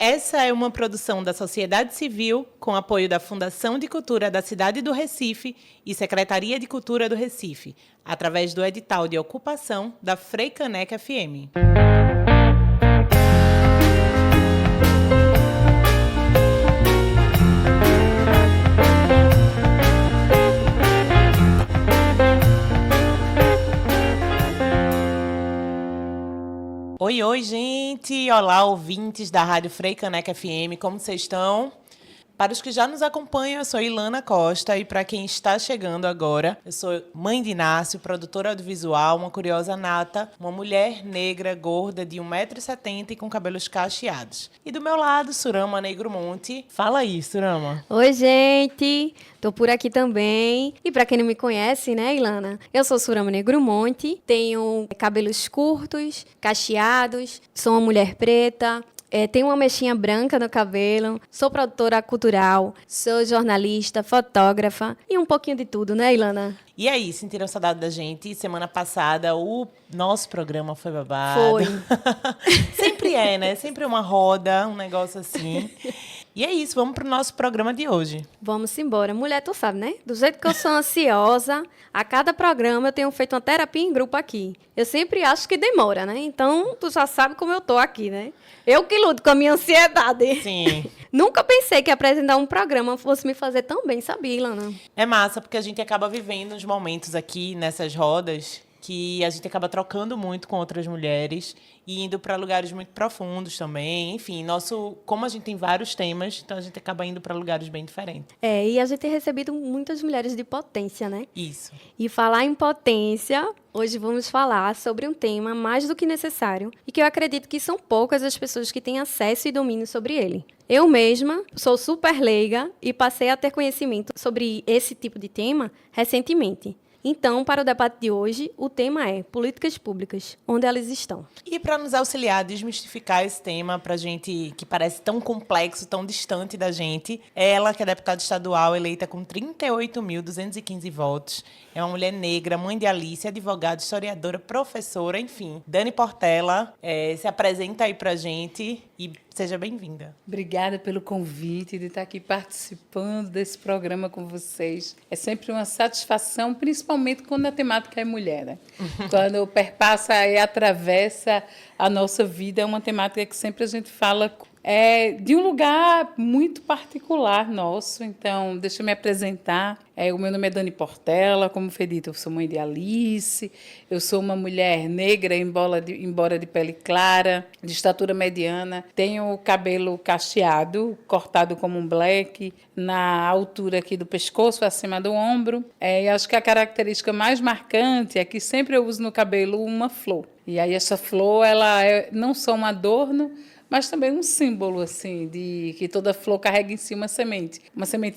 Essa é uma produção da sociedade civil com apoio da Fundação de Cultura da Cidade do Recife e Secretaria de Cultura do Recife, através do edital de ocupação da Freicaneca FM. Oi, gente! Olá, ouvintes da Rádio Freicaneca FM, como vocês estão? Para os que já nos acompanham, eu sou Ilana Costa e para quem está chegando agora, eu sou mãe de Inácio, produtora audiovisual, uma curiosa nata, uma mulher negra, gorda, de 1,70 m e com cabelos cacheados. E do meu lado, Surama Negromonte. Fala aí, Surama. Oi, gente! Tô por aqui também. E para quem não me conhece, né, Ilana? Eu sou Surama Negromonte, tenho cabelos curtos, cacheados, sou uma mulher preta. Tenho uma mechinha branca no cabelo, sou produtora cultural, sou jornalista, fotógrafa e um pouquinho de tudo, né, Ilana? E aí, sentiram saudade da gente? Semana passada o nosso programa foi babado. Foi. Sempre é, né? Sempre uma roda, um negócio assim. E é isso, vamos pro nosso programa de hoje. Vamos embora. Mulher, tu sabe, né? Do jeito que eu sou ansiosa, a cada programa eu tenho feito uma terapia em grupo aqui. Eu sempre acho que demora, né? Então, tu já sabe como eu tô aqui, né? Eu que luto com a minha ansiedade. Sim. Nunca pensei que apresentar um programa fosse me fazer tão bem, sabia, Ilana? É massa, porque a gente acaba vivendo uns momentos aqui nessas rodas que a gente acaba trocando muito com outras mulheres e indo para lugares muito profundos também. Enfim, como a gente tem vários temas, então a gente acaba indo para lugares bem diferentes. E a gente tem recebido muitas mulheres de potência, né? Isso. E falar em potência, hoje vamos falar sobre um tema mais do que necessário e que eu acredito que são poucas as pessoas que têm acesso e domínio sobre ele. Eu mesma sou super leiga e passei a ter conhecimento sobre esse tipo de tema recentemente. Então, para o debate de hoje, o tema é políticas públicas, onde elas estão. E para nos auxiliar a desmistificar esse tema para a gente, que parece tão complexo, tão distante da gente, ela, que é deputada estadual, eleita com 38.215 votos, é uma mulher negra, mãe de Alice, advogada, historiadora, professora, enfim. Dani Portela, se apresenta aí para a gente e seja bem-vinda. Obrigada pelo convite de estar aqui participando desse programa com vocês. É sempre uma satisfação, principalmente quando a temática é mulher, né? Quando perpassa e atravessa a nossa vida, é uma temática que sempre a gente fala de um lugar muito particular nosso. Então, deixa eu me apresentar. O meu nome é Dani Portela, como foi dito, eu sou mãe de Alice, eu sou uma mulher negra, embora de pele clara, de estatura mediana, tenho o cabelo cacheado, cortado como um black, na altura aqui do pescoço, acima do ombro. E acho que a característica mais marcante é que sempre eu uso no cabelo uma flor. E aí essa flor, ela é não só um adorno, mas também um símbolo, assim, de que toda flor carrega em si uma semente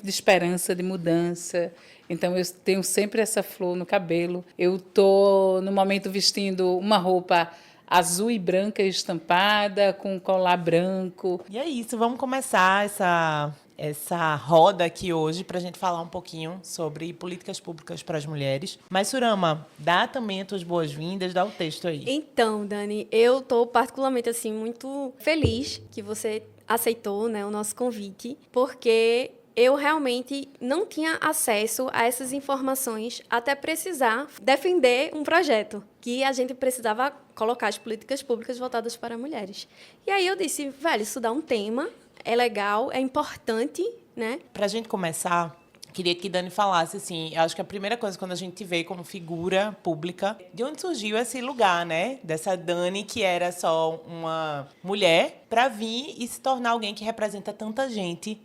de esperança, de mudança. Então, eu tenho sempre essa flor no cabelo. Eu estou, no momento, vestindo uma roupa azul e branca estampada, com um colar branco. E é isso, vamos começar essa roda aqui hoje para a gente falar um pouquinho sobre políticas públicas para as mulheres. Mas, Surama, dá também as tuas boas-vindas, dá o texto aí. Então, Dani, eu estou particularmente assim, muito feliz que você aceitou, né, o nosso convite, porque eu realmente não tinha acesso a essas informações até precisar defender um projeto que a gente precisava colocar as políticas públicas voltadas para mulheres. E aí eu disse, velho, isso dá um tema, é legal, é importante, né? Para a gente começar, queria que Dani falasse, assim, eu acho que a primeira coisa, quando a gente te vê como figura pública, de onde surgiu esse lugar, né? Dessa Dani, que era só uma mulher, para vir e se tornar alguém que representa tanta gente,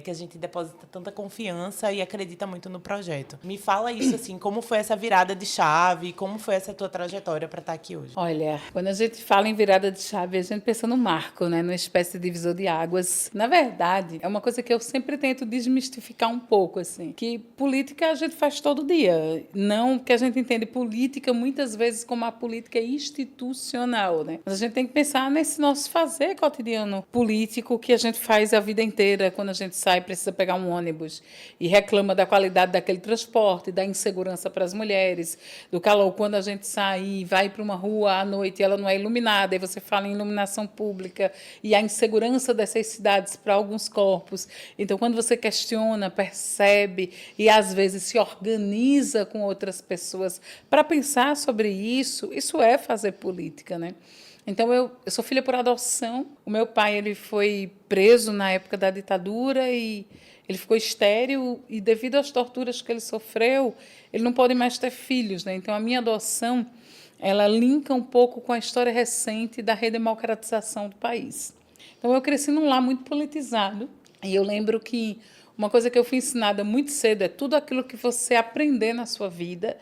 que a gente deposita tanta confiança e acredita muito no projeto. Me fala isso, assim, como foi essa virada de chave, como foi essa tua trajetória para estar aqui hoje? Olha, quando a gente fala em virada de chave, a gente pensa no marco, né? Numa espécie de divisor de águas. Na verdade, é uma coisa que eu sempre tento desmistificar um pouco, assim, que política a gente faz todo dia. Não que a gente entende política muitas vezes como a política institucional, né? Mas a gente tem que pensar nesse nosso fazer cotidiano político que a gente faz a vida inteira, quando a gente sai e precisa pegar um ônibus e reclama da qualidade daquele transporte, da insegurança para as mulheres, do calor quando a gente sai e vai para uma rua à noite e ela não é iluminada, e você fala em iluminação pública e a insegurança dessas cidades para alguns corpos. Então, quando você questiona, percebe e, às vezes, se organiza com outras pessoas para pensar sobre isso, isso é fazer política, né? Então, eu sou filha por adoção. O meu pai ele foi preso na época da ditadura e ele ficou estéril e, devido às torturas que ele sofreu, ele não pode mais ter filhos, né? Então, a minha adoção, ela linka um pouco com a história recente da redemocratização do país. Então, eu cresci num lar muito politizado e eu lembro que uma coisa que eu fui ensinada muito cedo é tudo aquilo que você aprender na sua vida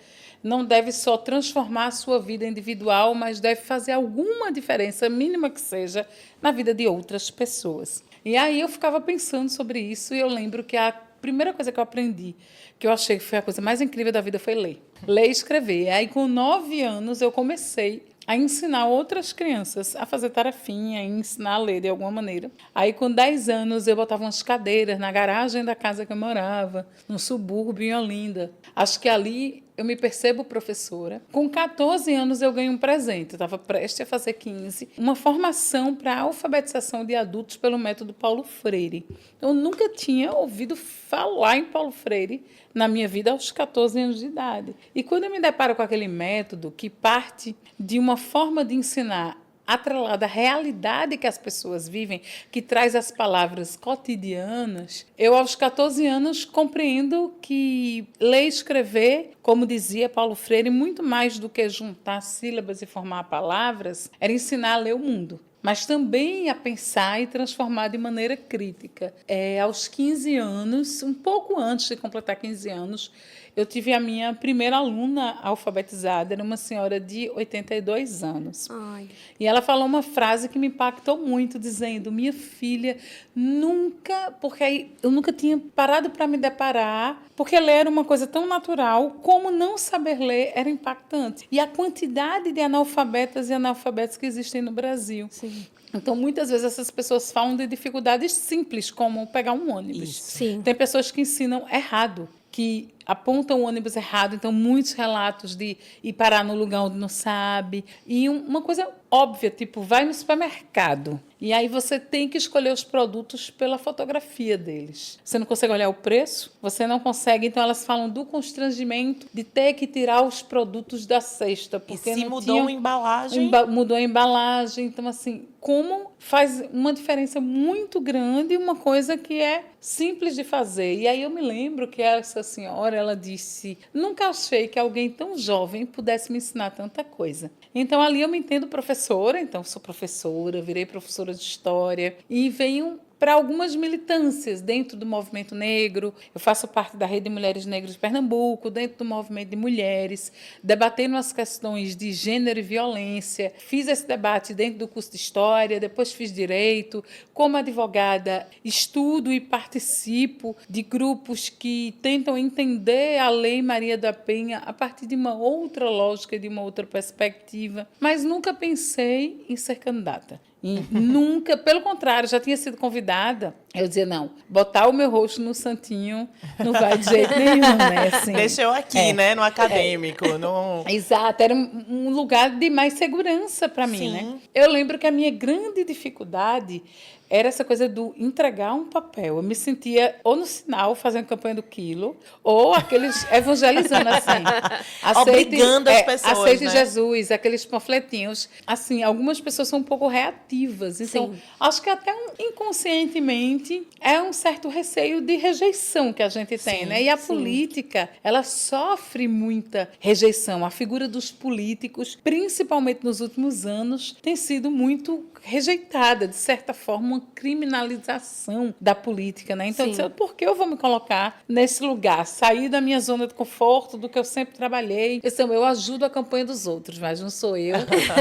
não deve só transformar a sua vida individual, mas deve fazer alguma diferença, mínima que seja, na vida de outras pessoas. E aí eu ficava pensando sobre isso e eu lembro que a primeira coisa que eu aprendi, que eu achei que foi a coisa mais incrível da vida, foi ler. Ler e escrever. E aí, com 9 anos, eu comecei a ensinar outras crianças a fazer tarefinha, a ensinar a ler de alguma maneira. Aí, com 10 anos, eu botava umas cadeiras na garagem da casa que eu morava, no subúrbio, em Olinda. Acho que ali eu me percebo professora. Com 14 anos, eu ganhei um presente. Eu estava prestes a fazer 15. Uma formação para alfabetização de adultos pelo método Paulo Freire. Eu nunca tinha ouvido falar em Paulo Freire na minha vida aos 14 anos de idade. E quando eu me deparo com aquele método que parte de uma forma de ensinar atrelada à realidade que as pessoas vivem, que traz as palavras cotidianas, eu, aos 14 anos, compreendo que ler e escrever, como dizia Paulo Freire, muito mais do que juntar sílabas e formar palavras, era ensinar a ler o mundo, mas também a pensar e transformar de maneira crítica. Aos 15 anos, um pouco antes de completar 15 anos, eu tive a minha primeira aluna alfabetizada, era uma senhora de 82 anos. Ai. E ela falou uma frase que me impactou muito, dizendo: minha filha, nunca, porque aí eu nunca tinha parado para me deparar, porque ler era uma coisa tão natural, como não saber ler era impactante. E a quantidade de analfabetas e analfabetos que existem no Brasil. Sim. Então, muitas vezes, essas pessoas falam de dificuldades simples, como pegar um ônibus. Isso. Sim. Tem pessoas que ensinam errado, que apontam o ônibus errado, então muitos relatos de ir parar no lugar onde não sabe. E uma coisa óbvia, tipo, vai no supermercado e aí você tem que escolher os produtos pela fotografia deles. Você não consegue olhar o preço, você não consegue, então elas falam do constrangimento de ter que tirar os produtos da cesta. Porque E se não mudou tinha a embalagem... mudou a embalagem, então assim, como faz uma diferença muito grande, uma coisa que é simples de fazer. E aí eu me lembro que essa senhora, ela disse: nunca achei que alguém tão jovem pudesse me ensinar tanta coisa. Então ali eu me entendo professora, então sou professora, virei professora de história e venho para algumas militâncias dentro do movimento negro. Eu faço parte da Rede de Mulheres Negras de Pernambuco, dentro do movimento de mulheres, debatendo as questões de gênero e violência. Fiz esse debate dentro do curso de História, depois fiz Direito. Como advogada, estudo e participo de grupos que tentam entender a Lei Maria da Penha a partir de uma outra lógica, de uma outra perspectiva. Mas nunca pensei em ser candidata. E nunca, pelo contrário, já tinha sido convidada. Eu dizia: não, botar o meu rosto no santinho não vai de jeito nenhum, né? Assim, Deixa eu aqui, né? No acadêmico. No... Exato, era um lugar de mais segurança para mim, Sim. né? Eu lembro que a minha grande dificuldade era essa coisa do entregar um papel. Eu me sentia ou no sinal fazendo campanha do quilo, ou aqueles evangelizando assim. Obrigando as pessoas, Aceite né? Jesus, aqueles panfletinhos. Assim, algumas pessoas são um pouco reativas. Então, Sim. acho que até inconscientemente é um certo receio de rejeição que a gente tem, Sim, né? E a sim. política, ela sofre muita rejeição. A figura dos políticos, principalmente nos últimos anos, tem sido muito rejeitada, de certa forma, uma criminalização da política, né? Então, Sim. eu disse: por que eu vou me colocar nesse lugar? Sair da minha zona de conforto, do que eu sempre trabalhei. Eu ajudo a campanha dos outros, mas não sou eu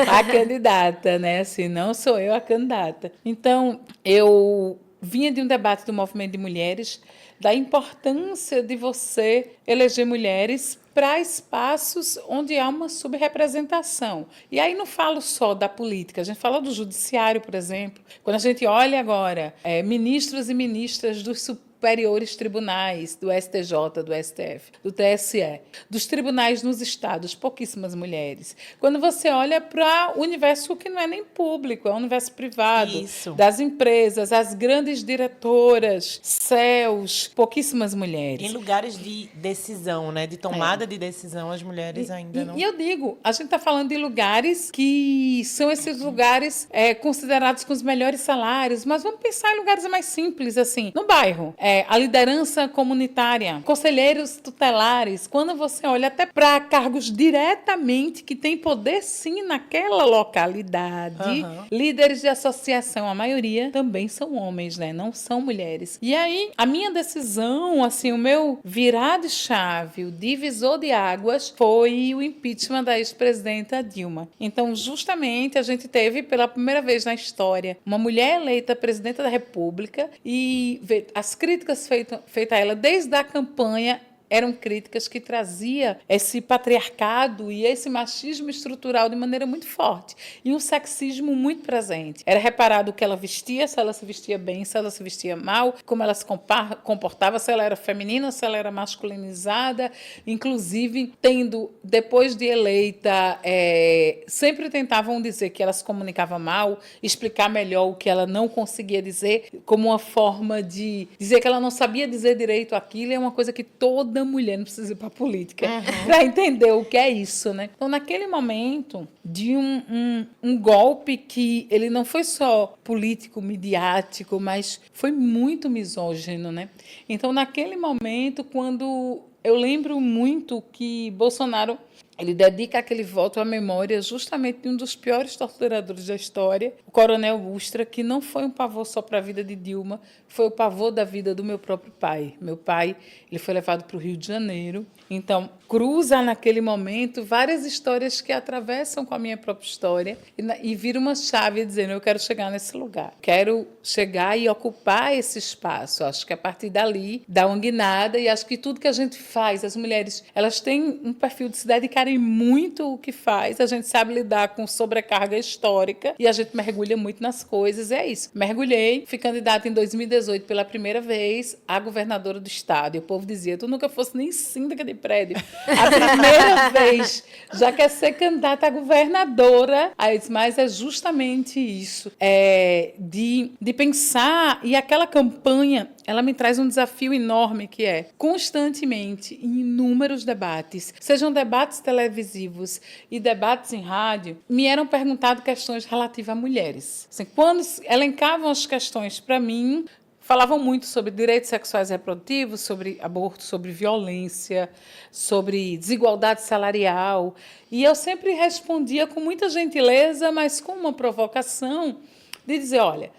a candidata, né? Assim, não sou eu a candidata. Então, eu vinha de um debate do movimento de mulheres, da importância de você eleger mulheres para espaços onde há uma subrepresentação. E aí não falo só da política, a gente fala do judiciário, por exemplo. Quando a gente olha agora ministros e ministras dos superiores tribunais, do STJ, do STF, do TSE, dos tribunais nos estados, pouquíssimas mulheres. Quando você olha para o universo que não é nem público, é um universo privado, Isso. das empresas, as grandes diretoras, CEOs, pouquíssimas mulheres. Em lugares de decisão, né? De tomada de decisão, as mulheres ainda não... E eu digo, a gente está falando de lugares que são esses lugares considerados com os melhores salários, mas vamos pensar em lugares mais simples, assim, no bairro. A liderança comunitária, conselheiros tutelares, quando você olha até para cargos diretamente que têm poder sim naquela localidade, líderes de associação, a maioria também são homens, né? Não são mulheres. E aí, a minha decisão, assim, o meu virar de chave, o divisor de águas, foi o impeachment da ex-presidenta Dilma. Então, justamente, a gente teve, pela primeira vez na história, uma mulher eleita presidenta da República e as críticas feitas a ela desde a campanha eram críticas que trazia esse patriarcado e esse machismo estrutural de maneira muito forte. E um sexismo muito presente. Era reparado o que ela vestia, se ela se vestia bem, se ela se vestia mal, como ela se comportava, se ela era feminina, se ela era masculinizada. Inclusive, depois de eleita, sempre tentavam dizer que ela se comunicava mal, explicar melhor o que ela não conseguia dizer, como uma forma de dizer que ela não sabia dizer direito aquilo. É uma coisa que toda mulher não precisa ir para a política para entender o que é isso, né? Então, naquele momento de um golpe que ele não foi só político, midiático, mas foi muito misógino, né? Então, naquele momento, quando eu lembro muito que Bolsonaro ele dedica aquele voto à memória justamente de um dos piores torturadores da história, o Coronel Ustra, que não foi um pavor só para a vida de Dilma, foi o pavor da vida do meu próprio pai. Meu pai, ele foi levado para o Rio de Janeiro. Então, cruza naquele momento várias histórias que atravessam com a minha própria história e vira uma chave dizendo, eu quero chegar nesse lugar. Quero chegar e ocupar esse espaço. Acho que a partir dali dá uma guinada e acho que tudo que a gente faz, as mulheres, elas têm um perfil de se dedicarem muito o que faz. A gente sabe lidar com sobrecarga histórica e a gente mergulha muito nas coisas. É isso. Mergulhei, fui candidata em 2018 pela primeira vez a governadora do estado. E o povo dizia, tu nunca fosse nem síndica de prédio. A primeira vez já quer ser candidata a governadora. Aí eu disse, mas é justamente isso. De pensar, e aquela campanha, ela me traz um desafio enorme que é, constantemente, em inúmeros debates, sejam debates televisivos e debates em rádio, me eram perguntadas questões relativas a mulheres. Assim, quando elencavam as questões para mim, falavam muito sobre direitos sexuais e reprodutivos, sobre aborto, sobre violência, sobre desigualdade salarial. E eu sempre respondia com muita gentileza, mas com uma provocação de dizer, olha,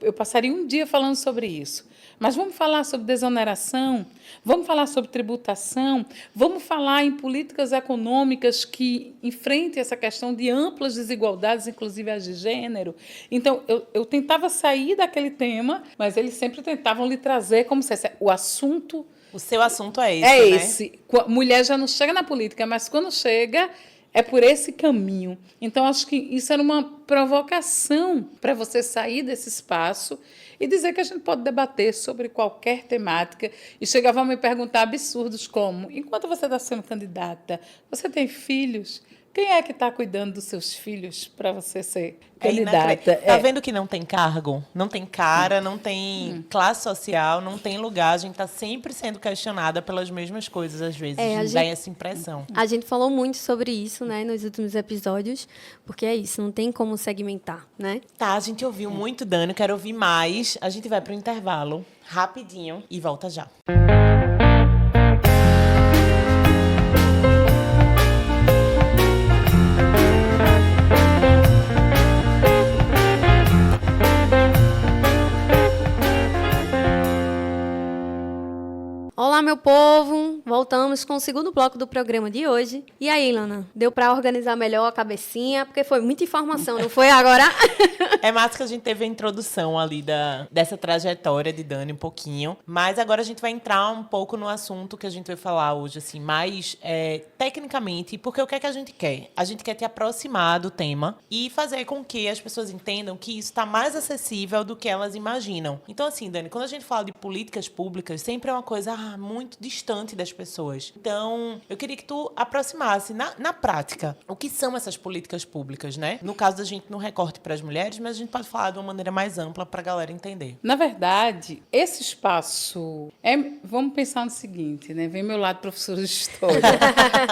eu passaria um dia falando sobre isso, mas vamos falar sobre desoneração, vamos falar sobre tributação, vamos falar em políticas econômicas que enfrentem essa questão de amplas desigualdades, inclusive as de gênero. Então, eu tentava sair daquele tema, mas eles sempre tentavam lhe trazer como se o assunto... O seu assunto é esse, né? É esse. Mulher já não chega na política, mas quando chega... é por esse caminho. Então, acho que isso era uma provocação para você sair desse espaço e dizer que a gente pode debater sobre qualquer temática. E chegavam a me perguntar absurdos como, enquanto você está sendo candidata, você tem filhos? Quem é que está cuidando dos seus filhos para você ser candidata? Tá vendo que não tem cargo? Não tem cara, não tem classe social, não tem lugar. A gente está sempre sendo questionada pelas mesmas coisas, às vezes. A gente dá essa impressão. A gente falou muito sobre isso, né, nos últimos episódios, porque é isso, não tem como segmentar, né? Tá, a gente ouviu muito, Dani, quero ouvir mais. A gente vai para o intervalo, rapidinho, e volta já. Olá, Olá, meu povo! Voltamos com o segundo bloco do programa de hoje. E aí, Lana, deu para organizar melhor a cabecinha? Porque foi muita informação, não foi agora? É massa que a gente teve a introdução ali dessa trajetória de Dani um pouquinho. Mas agora a gente vai entrar um pouco no assunto que a gente vai falar hoje, assim, mais tecnicamente, porque o que é que a gente quer? A gente quer te aproximar do tema e fazer com que as pessoas entendam que isso está mais acessível do que elas imaginam. Então, assim, Dani, quando a gente fala de políticas públicas, sempre é uma coisa muito distante das pessoas. Então, eu queria que tu aproximasse, na prática, o que são essas políticas públicas, né? No caso da gente, no recorte para as mulheres, mas a gente pode falar de uma maneira mais ampla para a galera entender. Na verdade, esse espaço... vamos pensar no seguinte, né? Vem meu lado professor de história.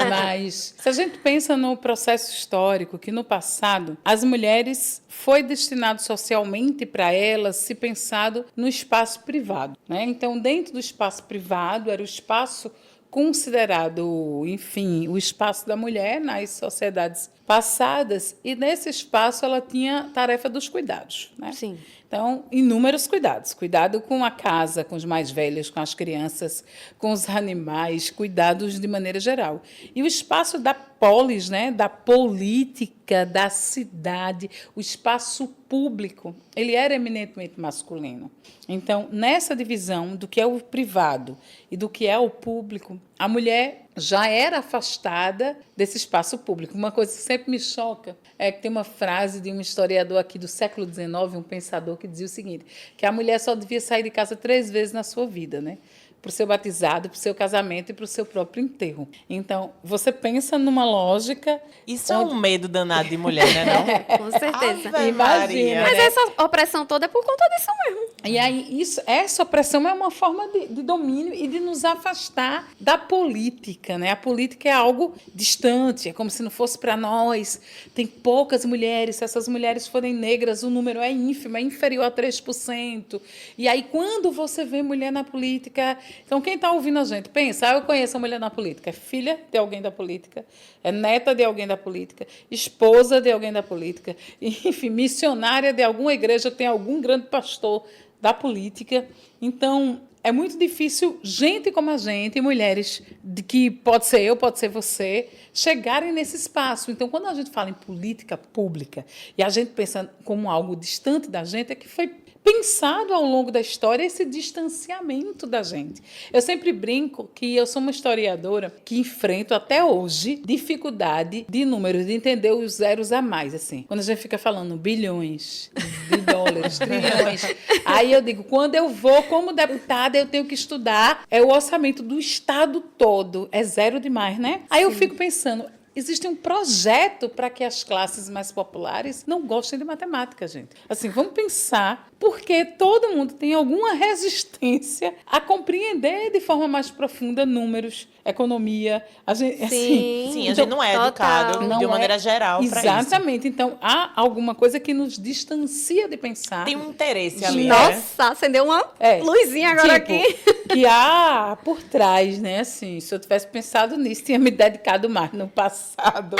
Mas, se a gente pensa no processo histórico, que no passado, as mulheres foi destinado socialmente para elas se pensado no espaço privado, né? Então, dentro do espaço privado, era o espaço considerado, enfim, o espaço da mulher nas sociedades passadas, e nesse espaço ela tinha a tarefa dos cuidados, né? Sim. Então, inúmeros cuidados. Cuidado com a casa, com os mais velhos, com as crianças, com os animais, cuidados de maneira geral. E o espaço da polis, né, da política, da cidade, o espaço público, ele era eminentemente masculino. Então, nessa divisão do que é o privado e do que é o público, a mulher já era afastada desse espaço público. Uma coisa que sempre me choca é que tem uma frase de um historiador aqui do século XIX, um pensador, que dizia o seguinte, que a mulher só devia sair de casa 3 vezes na sua vida, né? Para o seu batizado, para o seu casamento e para o seu próprio enterro. Então, você pensa numa lógica... Isso é um medo danado de mulher, né, não? Com certeza. Ave Maria, Mas né? essa opressão toda é por conta disso mesmo. E aí, essa opressão é uma forma de domínio e de nos afastar da política, né? A política é algo distante, é como se não fosse para nós. Tem poucas mulheres, se essas mulheres forem negras, o número é ínfimo, é inferior a 3%. E aí, quando você vê mulher na política... Então, quem está ouvindo a gente, pensa, eu conheço a mulher na política, é filha de alguém da política, é neta de alguém da política, esposa de alguém da política, enfim, missionária de alguma igreja, tem algum grande pastor da política. Então, é muito difícil gente como a gente, mulheres, que pode ser eu, pode ser você, chegarem nesse espaço. Então, quando a gente fala em política pública e a gente pensa como algo distante da gente, é que foi pensado ao longo da história esse distanciamento da gente. Eu sempre brinco que eu sou uma historiadora que enfrento até hoje dificuldade de números, de entender os zeros a mais, assim. Quando a gente fica falando bilhões de dólares, trilhões, aí eu digo, quando eu vou como deputada, eu tenho que estudar o orçamento do Estado todo. É zero demais, né? Aí eu fico pensando, existe um projeto para que as classes mais populares não gostem de matemática, gente. Assim, vamos pensar porque todo mundo tem alguma resistência a compreender de forma mais profunda números, economia. A gente, Sim, a gente não é educado de uma maneira geral para isso. Exatamente. Então, há alguma coisa que nos distancia de pensar. Tem um interesse ali, Nossa, acendeu uma luzinha agora tipo, aqui. Que há por trás, né? Assim, se eu tivesse pensado nisso, tinha me dedicado mais no passado.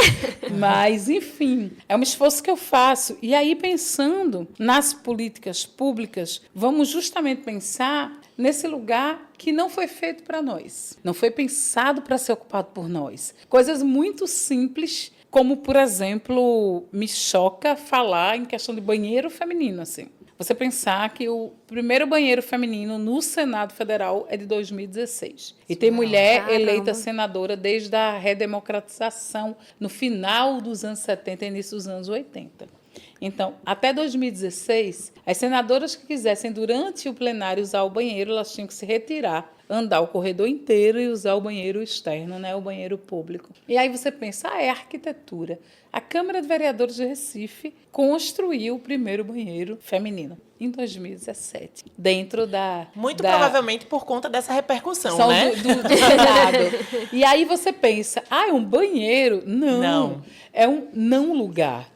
Mas, enfim, é um esforço que eu faço. E aí, pensando nas políticas públicas, vamos justamente pensar nesse lugar que não foi feito para nós. Não foi pensado para ser ocupado por nós. Coisas muito simples, como, por exemplo, me choca falar em questão de banheiro feminino, assim. Você pensar que o primeiro banheiro feminino no Senado Federal é de 2016. E tem mulher eleita senadora desde a redemocratização, no final dos anos 70 e início dos anos 80. Então, até 2016, as senadoras que quisessem, durante o plenário, usar o banheiro, elas tinham que se retirar, andar o corredor inteiro e usar o banheiro externo, né, o banheiro público. E aí você pensa, é arquitetura. A Câmara de Vereadores de Recife construiu o primeiro banheiro feminino em 2017, dentro da... Muito provavelmente por conta dessa repercussão, né? Do Senado. E aí você pensa, é um banheiro? Não. É um não lugar.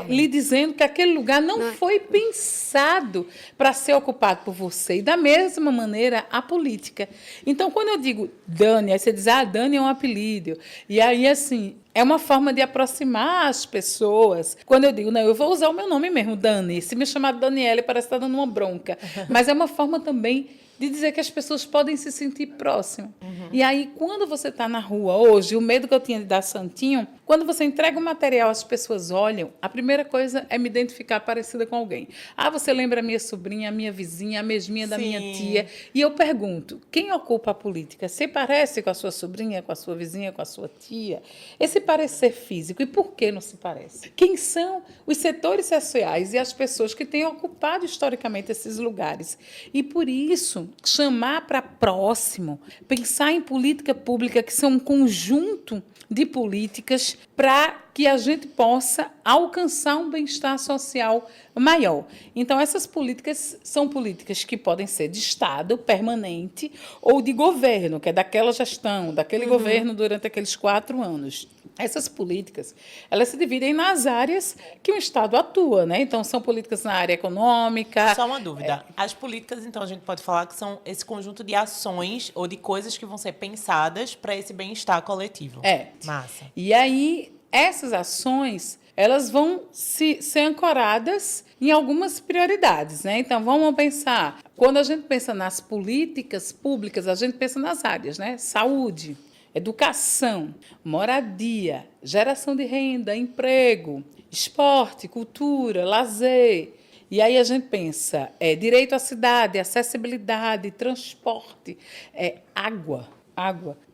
Lhe dizendo que aquele lugar não foi pensado para ser ocupado por você. E, da mesma maneira, a política. Então, quando eu digo Dani, aí você diz, Dani é um apelido. E aí, assim, É uma forma de aproximar as pessoas. Quando eu digo, não, eu vou usar o meu nome mesmo, Dani. Se me chamar de Daniele, parece que está dando uma bronca. Mas é uma forma também de dizer que as pessoas podem se sentir próximas. E aí, quando você está na rua hoje, o medo que eu tinha de dar santinho, quando você entrega o material, as pessoas olham, a primeira coisa é me identificar parecida com alguém. Ah, você lembra a minha sobrinha, a minha vizinha, a mesminha da minha Sim. tia. E eu pergunto, quem ocupa a política? Você parece com a sua sobrinha, com a sua vizinha, com a sua tia? Esse parecer físico, e por que não se parece? Quem são os setores sociais e as pessoas que têm ocupado historicamente esses lugares? E por isso, chamar para próximo, pensar em política pública, que são um conjunto de políticas para que a gente possa alcançar um bem-estar social maior. Então, essas políticas são políticas que podem ser de Estado permanente ou de governo, que é daquela gestão, daquele governo durante aqueles 4 anos. Essas políticas, elas se dividem nas áreas que o Estado atua, né? Então, são políticas na área econômica. Só uma dúvida. As políticas, então, a gente pode falar que são esse conjunto de ações ou de coisas que vão ser pensadas para esse bem-estar coletivo. Massa. E aí, essas ações, elas vão ser ancoradas em algumas prioridades, né? Então, vamos pensar, quando a gente pensa nas políticas públicas, a gente pensa nas áreas, né? Saúde, educação, moradia, geração de renda, emprego, esporte, cultura, lazer. E aí a gente pensa, direito à cidade, acessibilidade, transporte, água.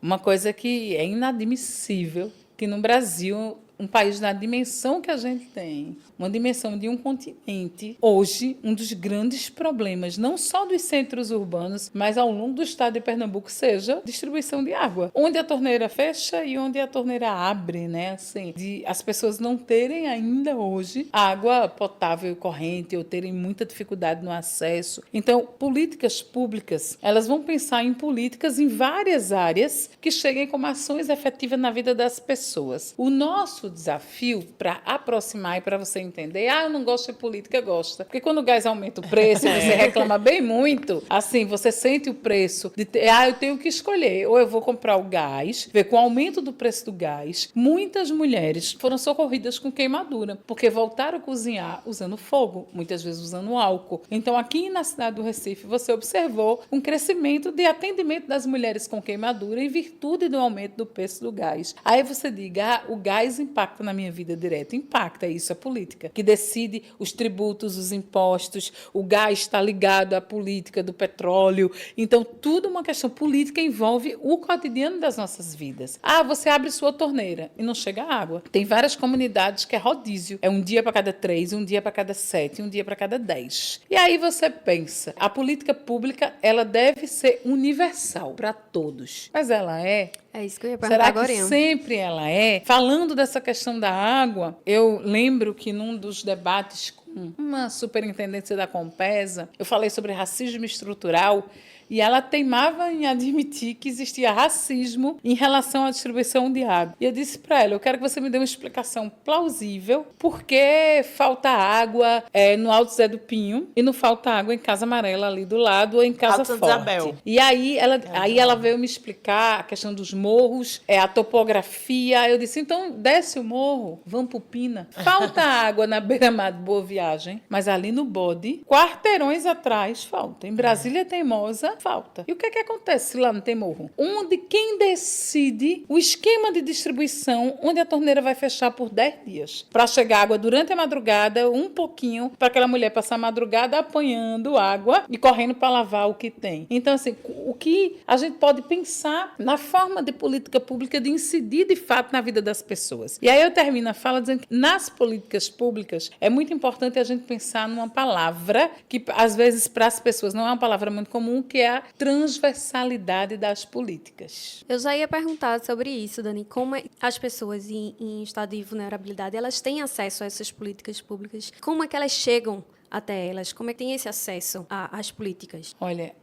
Uma coisa que é inadmissível que no Brasil, um país da dimensão que a gente tem, uma dimensão de um continente, hoje, um dos grandes problemas, não só dos centros urbanos, mas ao longo do estado de Pernambuco, seja distribuição de água. Onde a torneira fecha e onde a torneira abre, né? Assim, de as pessoas não terem ainda hoje água potável e corrente, ou terem muita dificuldade no acesso. Então, políticas públicas, elas vão pensar em políticas em várias áreas que cheguem como ações efetivas na vida das pessoas. O nosso desafio para aproximar e para você entender, eu não gosto de política, gosta. Porque quando o gás aumenta o preço e você reclama bem muito, assim, você sente o preço de eu tenho que escolher, ou eu vou comprar o gás, ver com o aumento do preço do gás, muitas mulheres foram socorridas com queimadura, porque voltaram a cozinhar usando fogo, muitas vezes usando álcool. Então, aqui na cidade do Recife, você observou um crescimento de atendimento das mulheres com queimadura em virtude do aumento do preço do gás. Aí você diga, o gás impacta na minha vida direta. Impacta, isso é política, que decide os tributos, os impostos, o gás está ligado à política do petróleo. Então, tudo uma questão política envolve o cotidiano das nossas vidas. Você abre sua torneira e não chega água. Tem várias comunidades que é rodízio. É um dia para cada 3, um dia para cada 7, um dia para cada 10. E aí você pensa, a política pública, ela deve ser universal para todos. Mas ela é? É isso que eu ia perguntar agora. Será que sempre ela é? Falando dessa questão da água, eu lembro que num dos debates com uma superintendência da Compesa, eu falei sobre racismo estrutural e ela teimava em admitir que existia racismo em relação à distribuição de água. E eu disse para ela, eu quero que você me dê uma explicação plausível por que falta água no Alto Zé do Pinho e não falta água em Casa Amarela ali do lado ou em Casa Alto Forte. Isabel. E aí ela veio me explicar a questão dos morros, a topografia. Eu disse, então desce o morro, vamos pro Pina. Falta água na beira-mar de Boa Viagem, mas ali no Bode, quarteirões atrás, falta. Em Brasília Teimosa, falta. E o que acontece se lá não tem morro? Onde quem decide o esquema de distribuição, onde a torneira vai fechar por 10 dias. Para chegar água durante a madrugada, um pouquinho, para aquela mulher passar a madrugada apanhando água e correndo para lavar o que tem. Então, assim, o que a gente pode pensar na forma de política pública de incidir, de fato, na vida das pessoas. E aí eu termino a fala dizendo que nas políticas públicas é muito importante a gente pensar numa palavra que, às vezes, para as pessoas não é uma palavra muito comum, que é a transversalidade das políticas. Eu já ia perguntar sobre isso, Dani. Como as pessoas em estado de vulnerabilidade, elas têm acesso a essas políticas públicas? Como é que elas chegam até elas? Como é que tem esse acesso às políticas? Olha,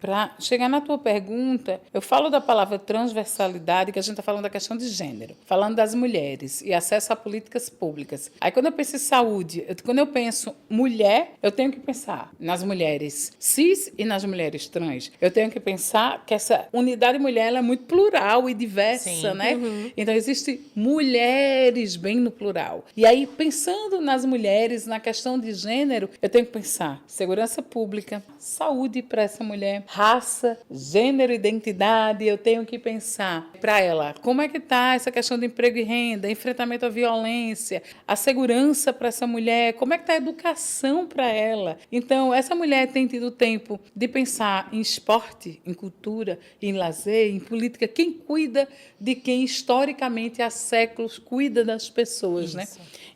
para chegar na tua pergunta, eu falo da palavra transversalidade, que a gente está falando da questão de gênero, falando das mulheres e acesso a políticas públicas. Aí, quando eu penso em saúde, quando eu penso mulher, eu tenho que pensar nas mulheres cis e nas mulheres trans. Eu tenho que pensar que essa unidade mulher ela é muito plural e diversa, né? Então, existem mulheres bem no plural. E aí, pensando nas mulheres, na questão de gênero, eu tenho que pensar segurança pública, saúde para essa mulher, raça, gênero, identidade. Eu tenho que pensar para ela como é que está essa questão de emprego e renda, enfrentamento à violência, a segurança para essa mulher, como é que está a educação para ela. Então, essa mulher tem tido tempo de pensar em esporte, em cultura, em lazer, em política. Quem cuida de quem historicamente há séculos cuida das pessoas, né?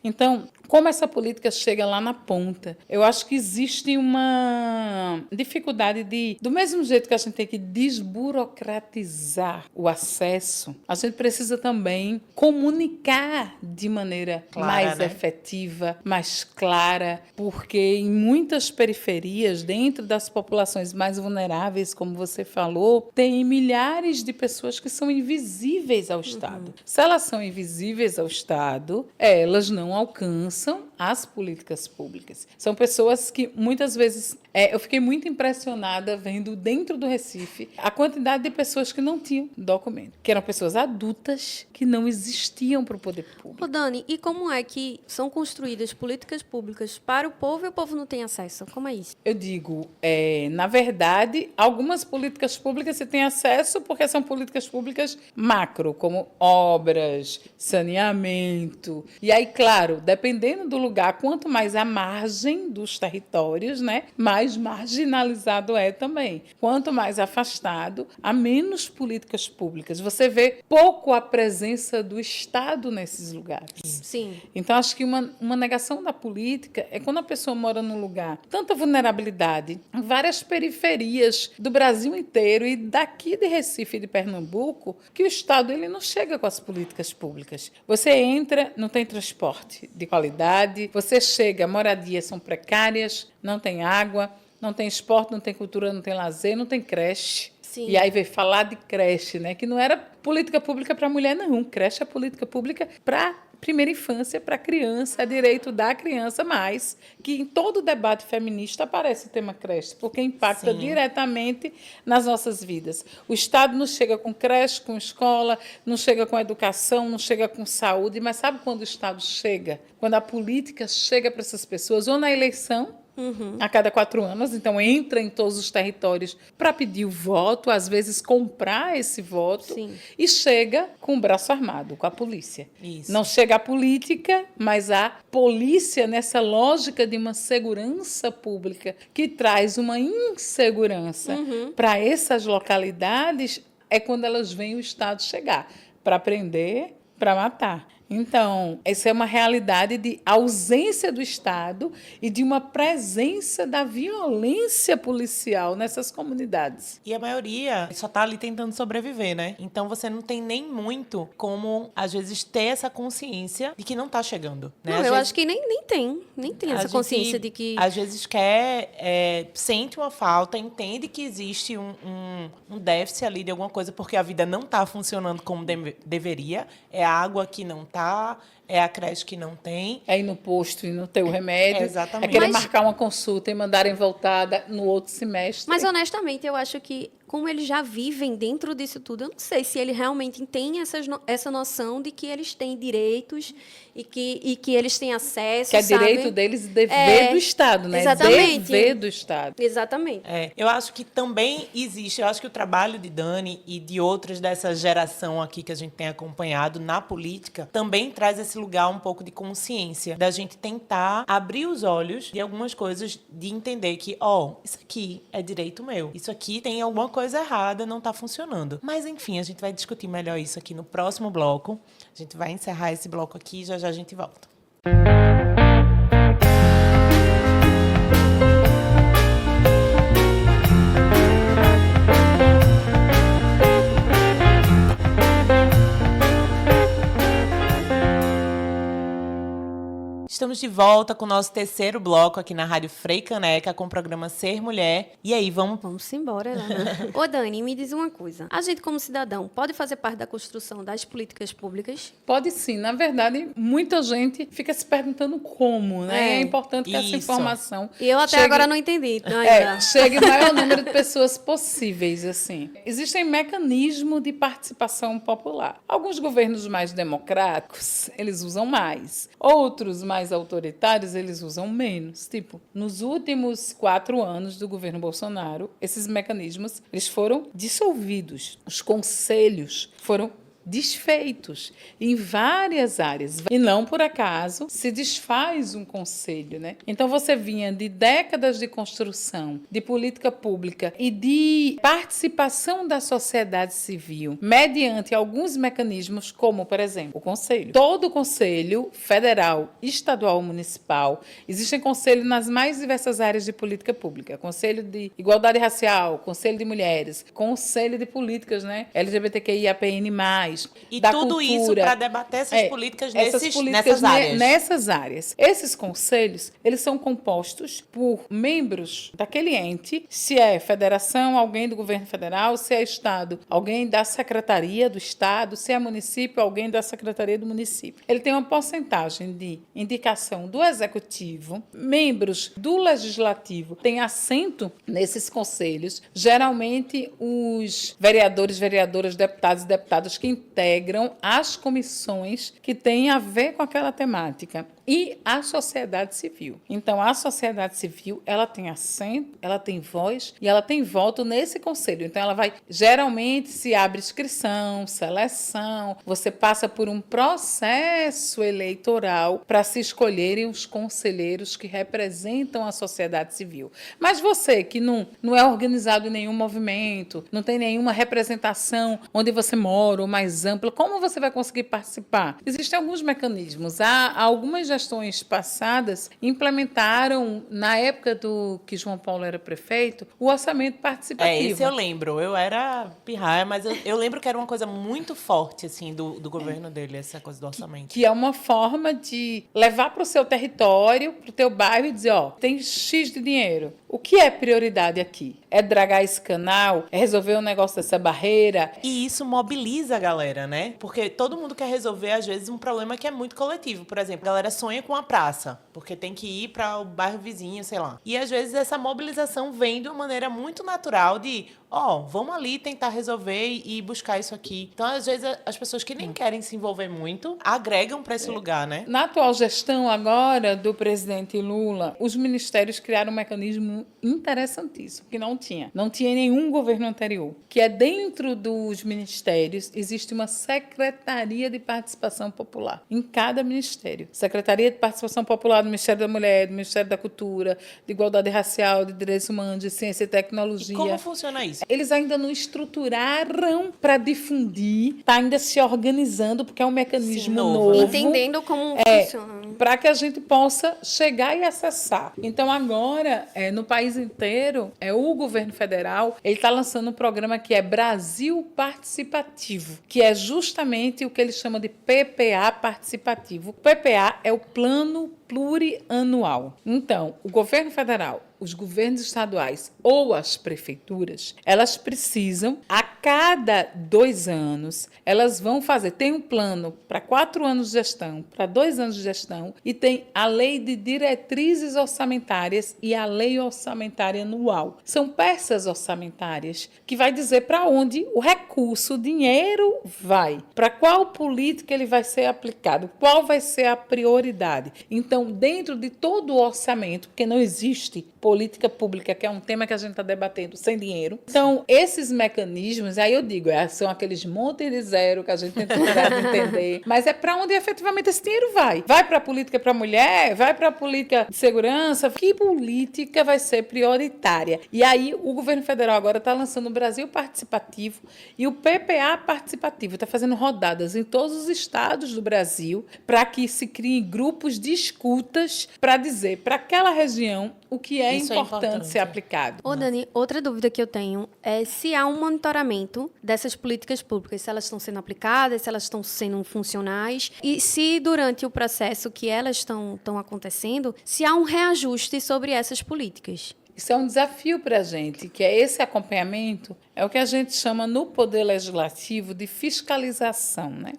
Então, como essa política chega lá na ponta? Eu acho que existe uma dificuldade do mesmo jeito que a gente tem que desburocratizar o acesso, a gente precisa também comunicar de maneira mais efetiva, mais clara, porque em muitas periferias, dentro das populações mais vulneráveis, como você falou, tem milhares de pessoas que são invisíveis ao Estado. Se elas são invisíveis ao Estado, elas não alcançam as políticas públicas. São pessoas que, muitas vezes, eu fiquei muito impressionada vendo dentro do Recife a quantidade de pessoas que não tinham documento, que eram pessoas adultas que não existiam para o poder público. Ô, Dani, e como é que são construídas políticas públicas para o povo e o povo não tem acesso? Como é isso? Eu digo, na verdade, algumas políticas públicas você tem acesso porque são políticas públicas macro, como obras, saneamento. E aí, claro, dependendo do lugar, quanto mais à margem dos territórios, né, mais marginalizado é também. Quanto mais afastado, há menos políticas públicas. Você vê pouco a presença do Estado nesses lugares. Sim. Então, acho que uma negação da política é quando a pessoa mora num lugar, tanta vulnerabilidade, em várias periferias do Brasil inteiro e daqui de Recife e de Pernambuco, que o Estado ele não chega com as políticas públicas. Você entra, não tem transporte de qualidade, você chega, moradias são precárias, não tem água, não tem esporte, não tem cultura, não tem lazer, não tem creche. Sim. E aí veio falar de creche, né? Que não era política pública para mulher, não. Creche é política pública para primeira infância, para criança, é direito da criança, mas que em todo debate feminista aparece o tema creche, porque impacta diretamente nas nossas vidas. O Estado não chega com creche, com escola, não chega com educação, não chega com saúde, mas sabe quando o Estado chega? Quando a política chega para essas pessoas, ou na eleição, a cada 4 anos, então entra em todos os territórios para pedir o voto, às vezes comprar esse voto, e chega com o braço armado, com a polícia. Isso. Não chega a política, mas a polícia nessa lógica de uma segurança pública que traz uma insegurança para essas localidades, é quando elas veem o Estado chegar para prender, para matar. Então, essa é uma realidade de ausência do Estado e de uma presença da violência policial nessas comunidades. E a maioria só está ali tentando sobreviver, né? Então você não tem nem muito como, às vezes, ter essa consciência de que não está chegando. Né? Não, eu acho que nem tem essa consciência de que... Às vezes sente uma falta, entende que existe um déficit ali de alguma coisa, porque a vida não está funcionando como deveria, é a água que não está, é a creche que não tem. É ir no posto e não ter o remédio. Exatamente. É querer marcar uma consulta e mandarem voltar no outro semestre. Mas, honestamente, eu acho que, como eles já vivem dentro disso tudo, eu não sei se eles realmente têm essa noção de que eles têm direitos e que eles têm acesso, que é sabe? direito deles e dever do Estado, né? Exatamente. Dever do Estado. Exatamente. Eu acho que também existe, eu acho que o trabalho de Dani e de outras dessa geração aqui que a gente tem acompanhado na política também traz esse lugar um pouco de consciência, da gente tentar abrir os olhos de algumas coisas, de entender que, isso aqui é direito meu, isso aqui tem alguma coisa errada, não está funcionando. Mas, enfim, a gente vai discutir melhor isso aqui no próximo bloco. A gente vai encerrar esse bloco aqui e já já a gente volta. estamos de volta com o nosso terceiro bloco aqui na Rádio Frei Caneca, com o programa Ser Mulher. E aí, vamos embora, Helena. Ô, Dani, me diz uma coisa. A gente, como cidadão, pode fazer parte da construção das políticas públicas? Pode sim. Na verdade, muita gente fica se perguntando como, né? É importante que essa informação E eu até agora não entendi. Chegue o maior número de pessoas possíveis, assim. Existem mecanismos de participação popular. Alguns governos mais democráticos, eles usam mais. Outros mais autoritários, eles usam menos. Tipo, nos últimos 4 anos do governo Bolsonaro, esses mecanismos eles foram dissolvidos. Os conselhos foram desfeitos em várias áreas. E não por acaso se desfaz um conselho, né? Então você vinha de décadas de construção, de política pública e de participação da sociedade civil mediante alguns mecanismos, como, por exemplo, o conselho. Todo conselho federal, estadual, municipal, existem conselhos nas mais diversas áreas de política pública. Conselho de igualdade racial, conselho de mulheres, conselho de políticas, né? LGBTQIAPN+, e da tudo cultura. Isso para debater essas políticas nessas áreas. Nessas áreas. Esses conselhos, eles são compostos por membros daquele ente, se é federação, alguém do governo federal, se é estado, alguém da secretaria do estado, se é município, alguém da secretaria do município. Ele tem uma porcentagem de indicação do executivo, membros do legislativo têm assento nesses conselhos, geralmente os vereadores, vereadoras, deputados e deputadas que integram as comissões que têm a ver com aquela temática e a sociedade civil. Então, a sociedade civil, ela tem assento, ela tem voz e ela tem voto nesse conselho. Então, ela vai, geralmente, se abre inscrição, seleção, você passa por um processo eleitoral para se escolherem os conselheiros que representam a sociedade civil. Mas você que não é organizado em nenhum movimento, não tem nenhuma representação onde você mora ou mais ampla, como você vai conseguir participar? Existem alguns mecanismos. Há algumas gestões passadas implementaram, na época do que João Paulo era prefeito, o orçamento participativo. Esse eu lembro. Eu era pirraia, mas eu lembro que era uma coisa muito forte assim, do governo dele, essa coisa do orçamento. Que é uma forma de levar para o seu território, para o teu bairro e dizer, tem X de dinheiro. O que é prioridade aqui? É dragar esse canal? É resolver o negócio dessa barreira? E isso mobiliza a galera, né? Porque todo mundo quer resolver, às vezes, um problema que é muito coletivo. Por exemplo, a galera sonha com a praça, porque tem que ir para o bairro vizinho, sei lá. E, às vezes, essa mobilização vem de uma maneira muito natural de, vamos ali tentar resolver e buscar isso aqui. Então, às vezes, as pessoas que nem querem se envolver muito, agregam para esse lugar, né? Na atual gestão agora do presidente Lula, os ministérios criaram um mecanismo interessantíssimo, que não tinha em nenhum governo anterior, que é dentro dos ministérios existe uma Secretaria de Participação Popular, em cada ministério. Secretaria de Participação Popular do Ministério da Mulher, do Ministério da Cultura, de Igualdade Racial, de Direitos Humanos, de Ciência e Tecnologia. E como funciona isso? Eles ainda não estruturaram para difundir, está ainda se organizando, porque é um mecanismo novo. Entendendo como funciona. Para que a gente possa chegar e acessar. Então, agora, no país inteiro, o governo federal ele está lançando um programa que é Brasil Participativo, que é justamente o que eles chamam de PPA participativo. O PPA é o Plano Plurianual. Então, o governo federal, os governos estaduais ou as prefeituras, elas precisam, a cada 2 anos, elas vão fazer, tem um plano para 4 anos de gestão, para 2 anos de gestão, e tem a lei de diretrizes orçamentárias e a lei orçamentária anual. São peças orçamentárias que vai dizer para onde o recurso, o dinheiro vai, para qual política ele vai ser aplicado, qual vai ser a prioridade. Então, dentro de todo o orçamento, porque não existe política pública, que é um tema que a gente está debatendo, sem dinheiro. Então, esses mecanismos, aí eu digo, são aqueles montes de zero que a gente tem tentado entender, mas é para onde efetivamente esse dinheiro vai. Vai para a política para a mulher? Vai para a política de segurança? Que política vai ser prioritária? E aí, o governo federal agora está lançando o Brasil Participativo e o PPA Participativo. Está fazendo rodadas em todos os estados do Brasil para que se criem grupos de escutas para dizer para aquela região o que é Isso é importante importante. ser aplicado. Ô, Dani, outra dúvida que eu tenho é se há um monitoramento dessas políticas públicas, se elas estão sendo aplicadas, se elas estão sendo funcionais e se durante o processo que elas estão acontecendo, se há um reajuste sobre essas políticas. Isso é um desafio para a gente, que é esse acompanhamento, é o que a gente chama no Poder Legislativo de fiscalização, né?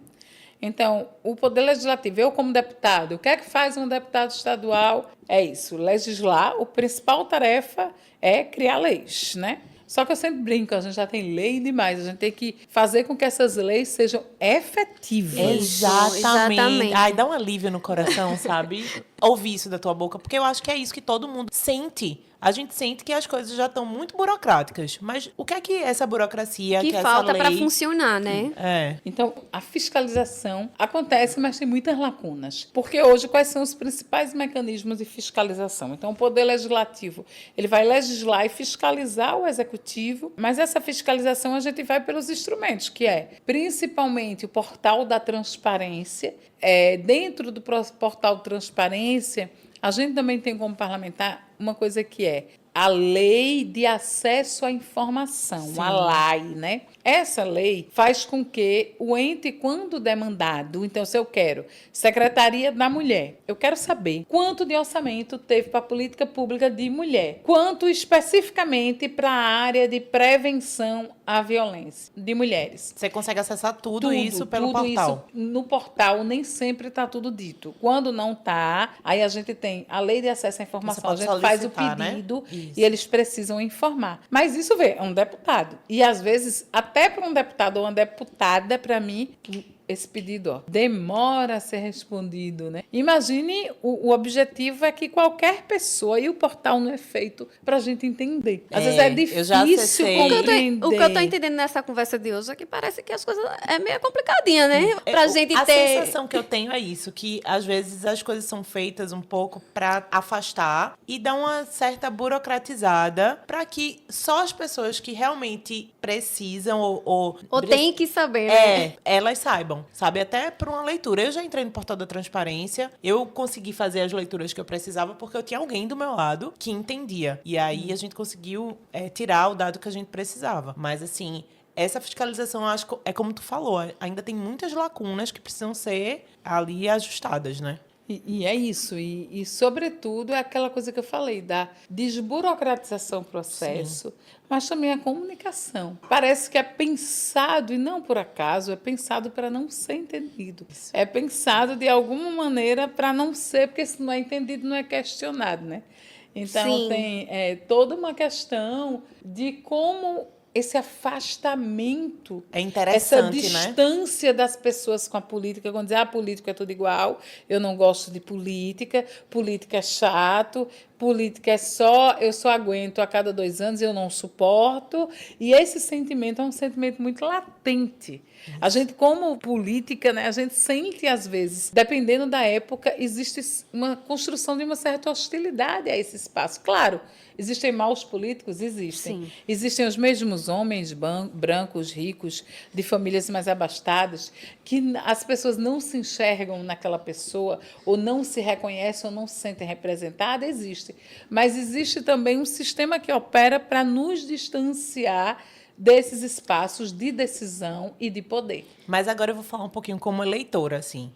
Então, o Poder Legislativo, eu como deputado, o que é que faz um deputado estadual? É isso, legislar, a principal tarefa é criar leis, né? Só que eu sempre brinco, a gente já tem lei demais, a gente tem que fazer com que essas leis sejam efetivas. Exatamente. Ai, dá um alívio no coração, sabe? Ouvir isso da tua boca, porque eu acho que é isso que todo mundo sente. A gente sente que as coisas já estão muito burocráticas, mas o que é que essa burocracia, Que essa falta lei... para funcionar, né? É. Então, a fiscalização acontece, mas tem muitas lacunas. Porque hoje, quais são os principais mecanismos de fiscalização? Então, o Poder Legislativo, ele vai legislar e fiscalizar o Executivo, mas essa fiscalização a gente vai pelos instrumentos, que é principalmente o Portal da Transparência. Dentro do Portal de Transparência, a gente também tem como parlamentar uma coisa que é a Lei de Acesso à Informação, Sim. a LAI, né? Essa lei faz com que o ente, quando demandado, então, se eu quero Secretaria da Mulher, eu quero saber quanto de orçamento teve para a política pública de mulher, quanto especificamente para a área de prevenção à violência de mulheres. Você consegue acessar tudo isso pelo portal. Isso no portal nem sempre está tudo dito. Quando não está, aí a gente tem a Lei de Acesso à Informação, a Você gente pode faz o solicitar, né? pedido Isso. e eles precisam informar. Mas isso é um deputado. E às vezes, até para um deputado ou uma deputada, para mim, esse pedido demora a ser respondido, né? Imagine, o objetivo é que qualquer pessoa, e o portal não é feito para a gente entender. Às vezes é eu já difícil acessei. compreender. O que eu tô entendendo nessa conversa de hoje é que parece que as coisas é meio complicadinha, né? Pra gente A ter... sensação que eu tenho é isso, que às vezes as coisas são feitas um pouco para afastar e dar uma certa burocratizada para que só as pessoas que realmente precisam Ou tem que saber, né? elas saibam, sabe? Até por uma leitura. Eu já entrei no Portal da Transparência, eu consegui fazer as leituras que eu precisava porque eu tinha alguém do meu lado que entendia. E aí a gente conseguiu tirar o dado que a gente precisava. Mas, assim, essa fiscalização, eu acho que é como tu falou, ainda tem muitas lacunas que precisam ser ali ajustadas, né? E é isso. E, sobretudo, é aquela coisa que eu falei, da desburocratização do processo, mas também a comunicação. Parece que é pensado, e não por acaso, é pensado para não ser entendido. É pensado, de alguma maneira, para não ser, porque se não é entendido, não é questionado, né? Então, Sim. tem toda uma questão de como esse afastamento, É interessante, essa distância das pessoas com a política, quando dizer, política é tudo igual, eu não gosto de política é chato, política é eu só aguento a cada 2 anos, eu não suporto. E esse sentimento é um sentimento muito latente. A gente, como política, né, a gente sente, às vezes, dependendo da época, existe uma construção de uma certa hostilidade a esse espaço. Claro, existem maus políticos? Existem. Sim. Existem os mesmos homens brancos, ricos, de famílias mais abastadas, que as pessoas não se enxergam naquela pessoa, ou não se reconhecem, ou não se sentem representadas. Existe. Mas existe também um sistema que opera para nos distanciar desses espaços de decisão e de poder. Mas agora eu vou falar um pouquinho como eleitora, assim.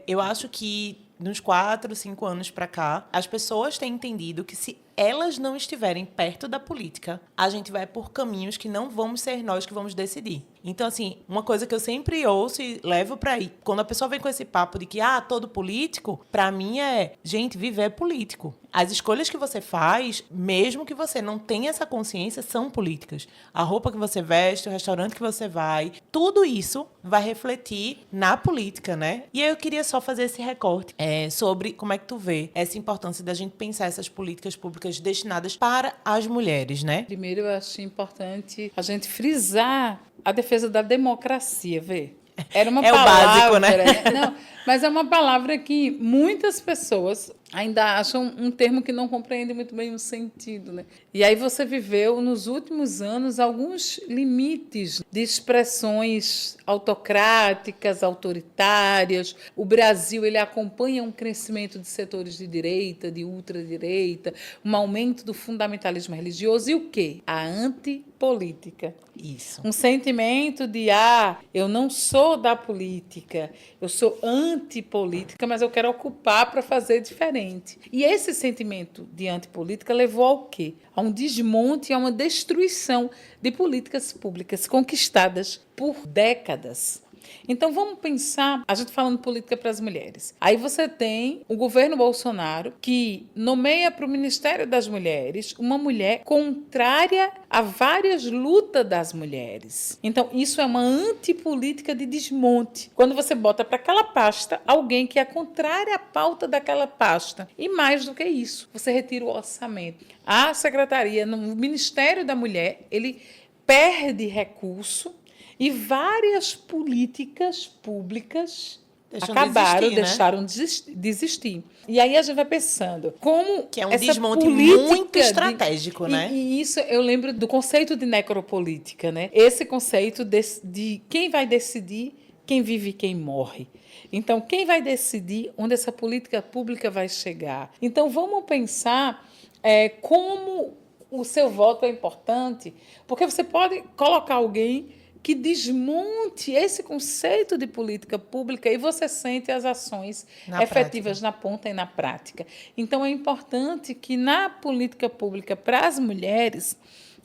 Eu acho que nos 4, 5 anos para cá, as pessoas têm entendido que se elas não estiverem perto da política, a gente vai por caminhos que não vamos ser nós que vamos decidir. Então, assim, uma coisa que eu sempre ouço e levo para aí, quando a pessoa vem com esse papo de que, todo político, para mim gente, viver é político. As escolhas que você faz, mesmo que você não tenha essa consciência, são políticas. A roupa que você veste, o restaurante que você vai, tudo isso vai refletir na política, né? E aí eu queria só fazer esse recorte sobre como é que tu vê essa importância da gente pensar essas políticas públicas destinadas para as mulheres, né? Primeiro, eu acho importante a gente frisar a defesa da democracia, vê? Era uma É o palavra, básico, né? Não, mas é uma palavra que muitas pessoas ainda acham um termo que não compreende muito bem o sentido, né? E aí você viveu, nos últimos anos, alguns limites de expressões autocráticas, autoritárias. O Brasil ele acompanha um crescimento de setores de direita, de ultradireita, um aumento do fundamentalismo religioso e o quê? A antipolítica. Isso. Um sentimento de, eu não sou da política, eu sou antipolítica, mas eu quero ocupar para fazer diferente. E esse sentimento de antipolítica levou ao quê? A um desmonte e a uma destruição de políticas públicas conquistadas por décadas. Então, vamos pensar, a gente falando política para as mulheres. Aí você tem o governo Bolsonaro, que nomeia para o Ministério das Mulheres uma mulher contrária a várias lutas das mulheres. Então, isso é uma antipolítica de desmonte. Quando você bota para aquela pasta alguém que é contrária à pauta daquela pasta. E mais do que isso, você retira o orçamento. A secretaria, no Ministério da Mulher, ele perde recurso e várias políticas públicas deixaram de existir. E aí a gente vai pensando, como que é um essa desmonte muito estratégico, né? E isso eu lembro do conceito de necropolítica, né? Esse conceito de quem vai decidir quem vive e quem morre. Então, quem vai decidir onde essa política pública vai chegar? Então, vamos pensar como o seu voto é importante, porque você pode colocar alguém que desmonte esse conceito de política pública e você sente as ações efetivas na ponta e na prática. Então, é importante que, na política pública para as mulheres,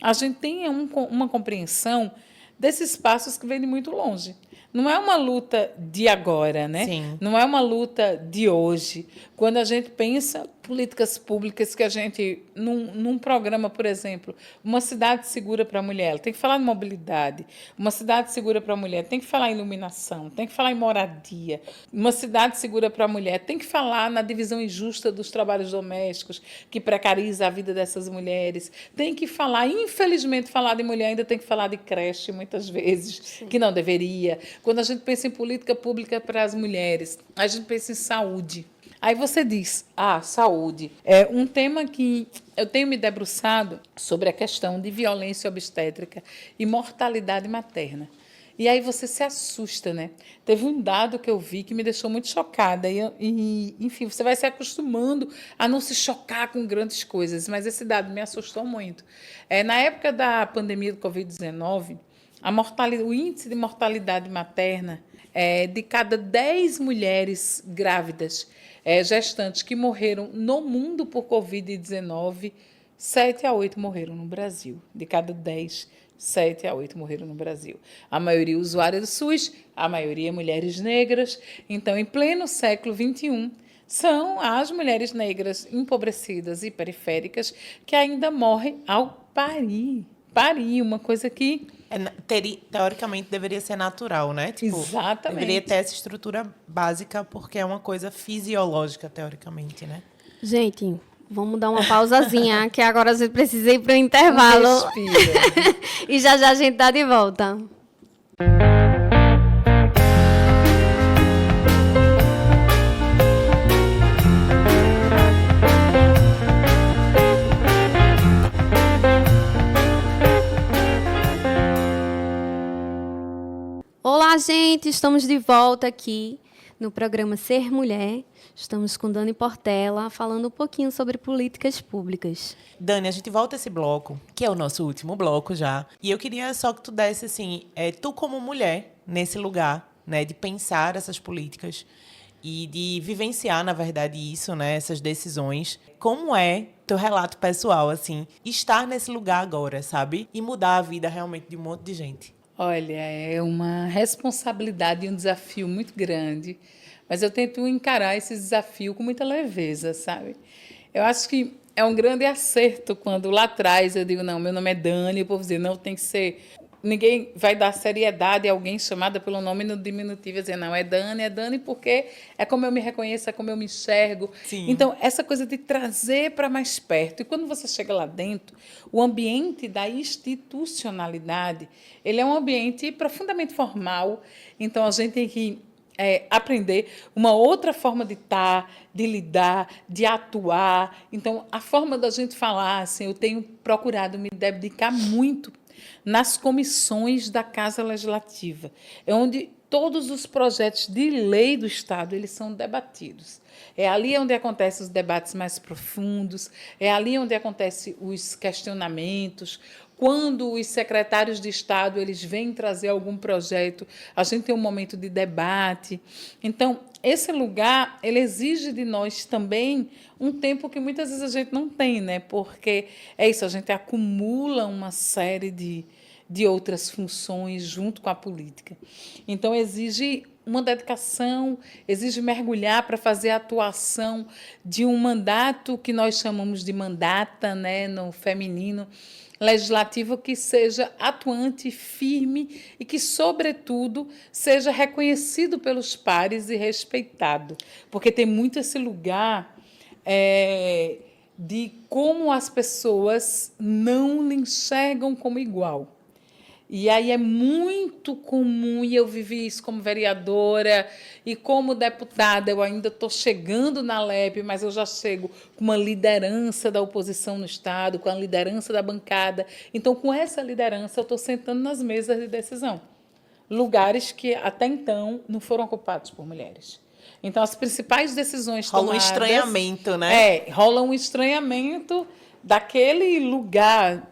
a gente tenha uma compreensão desses passos que vêm de muito longe. Não é uma luta de agora, né? Sim. Não é uma luta de hoje. Quando a gente pensa políticas públicas que a gente, num programa, por exemplo, uma cidade segura para a mulher, tem que falar em mobilidade. Uma cidade segura para a mulher tem que falar em iluminação, tem que falar em moradia. Uma cidade segura para a mulher tem que falar na divisão injusta dos trabalhos domésticos, que precariza a vida dessas mulheres. Tem que falar, infelizmente, falar de mulher ainda tem que falar de creche, muitas vezes, sim, que não deveria. Quando a gente pensa em política pública para as mulheres, a gente pensa em saúde. Aí você diz, saúde. É um tema que eu tenho me debruçado sobre a questão de violência obstétrica e mortalidade materna. E aí você se assusta, né? Teve um dado que eu vi que me deixou muito chocada. Enfim, você vai se acostumando a não se chocar com grandes coisas, mas esse dado me assustou muito. Na época da pandemia do Covid-19, o índice de mortalidade materna de cada 10 mulheres grávidas, gestantes que morreram no mundo por Covid-19, 7 a 8 morreram no Brasil. De cada 10, 7 a 8 morreram no Brasil. A maioria usuária do SUS, a maioria mulheres negras. Então, em pleno século XXI, são as mulheres negras empobrecidas e periféricas que ainda morrem ao parir. Parir, uma coisa que teoricamente deveria ser natural, né? Exatamente. Deveria ter essa estrutura básica, porque é uma coisa fisiológica, teoricamente, né? Gente, vamos dar uma pausazinha, que agora você precisa ir para o intervalo. Respira. E já a gente tá de volta. Olá, gente! Estamos de volta aqui no programa Ser Mulher. Estamos com Dani Portela, falando um pouquinho sobre políticas públicas. Dani, a gente volta a esse bloco, que é o nosso último bloco já. E eu queria só que tu desse, assim, tu como mulher, nesse lugar, né, de pensar essas políticas e de vivenciar, na verdade, isso, né, essas decisões. Como é teu relato pessoal, assim, estar nesse lugar agora, sabe? E mudar a vida realmente de um monte de gente. Olha, é uma responsabilidade e um desafio muito grande, mas eu tento encarar esse desafio com muita leveza, sabe? Eu acho que é um grande acerto quando lá atrás eu digo, não, meu nome é Dani, e o povo diz, não, tem que ser... Ninguém vai dar seriedade a alguém chamada pelo nome no diminutivo e dizer, não, é Dani porque é como eu me reconheço, é como eu me enxergo. Sim. Então, essa coisa de trazer para mais perto. E quando você chega lá dentro, o ambiente da institucionalidade, ele é um ambiente profundamente formal. Então, a gente tem que aprender uma outra forma de estar, de lidar, de atuar. Então, a forma da gente falar, assim, eu tenho procurado me dedicar muito nas comissões da Casa Legislativa, é onde todos os projetos de lei do Estado eles são debatidos. É ali onde acontecem os debates mais profundos, é ali onde acontecem os questionamentos. Quando os secretários de Estado eles vêm trazer algum projeto, a gente tem um momento de debate. Então, esse lugar ele exige de nós também um tempo que muitas vezes a gente não tem, né? Porque é isso, a gente acumula uma série de outras funções junto com a política. Então, exige uma dedicação, exige mergulhar para fazer a atuação de um mandato que nós chamamos de mandata, né, no feminino, legislativo que seja atuante, firme e que, sobretudo, seja reconhecido pelos pares e respeitado. Porque tem muito esse lugar de como as pessoas não lhe enxergam como igual. E aí é muito comum, e eu vivi isso como vereadora e como deputada, eu ainda estou chegando na LEP, mas eu já chego com uma liderança da oposição no Estado, com a liderança da bancada. Então, com essa liderança, eu estou sentando nas mesas de decisão. Lugares que, até então, não foram ocupados por mulheres. Então, as principais decisões rola tomadas... Rola um estranhamento, né? Rola um estranhamento daquele lugar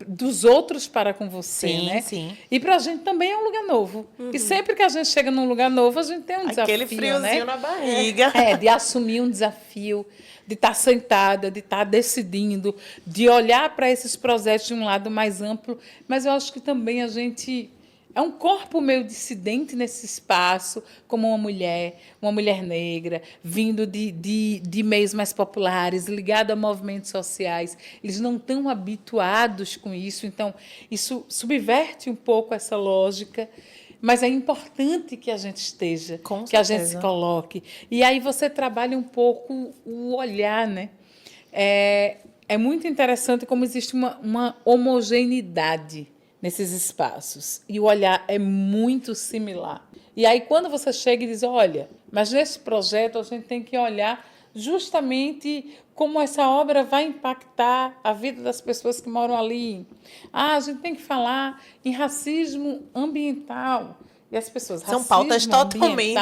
dos outros para com você, sim, né? Sim. E para a gente também é um lugar novo. E sempre que a gente chega num lugar novo, a gente tem um desafio, aquele friozinho, né, na barriga. De assumir um desafio, de estar sentada, de estar decidindo, de olhar para esses projetos de um lado mais amplo. Mas eu acho que também a gente é um corpo meio dissidente nesse espaço, como uma mulher negra, vindo de meios mais populares, ligada a movimentos sociais. Eles não estão habituados com isso, então isso subverte um pouco essa lógica, mas é importante que a gente esteja, que a gente se coloque. E aí você trabalha um pouco o olhar, né? É muito interessante como existe uma homogeneidade nesses espaços. E o olhar é muito similar. E aí, quando você chega e diz, olha, mas nesse projeto a gente tem que olhar justamente como essa obra vai impactar a vida das pessoas que moram ali. A gente tem que falar em racismo ambiental. E as pessoas, são pautas totalmente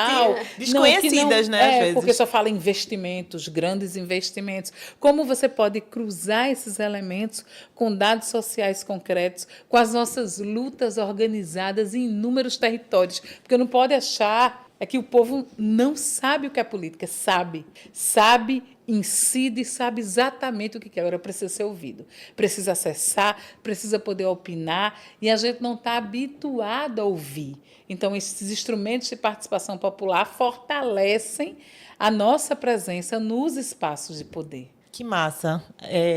desconhecidas, né? Às vezes. Porque só fala em investimentos, grandes investimentos. Como você pode cruzar esses elementos com dados sociais concretos, com as nossas lutas organizadas em inúmeros territórios? Porque não pode achar que o povo não sabe o que é política, sabe, incide, sabe exatamente o que é. Agora precisa ser ouvido, precisa acessar, precisa poder opinar, e a gente não está habituado a ouvir. Então, esses instrumentos de participação popular fortalecem a nossa presença nos espaços de poder. Que massa.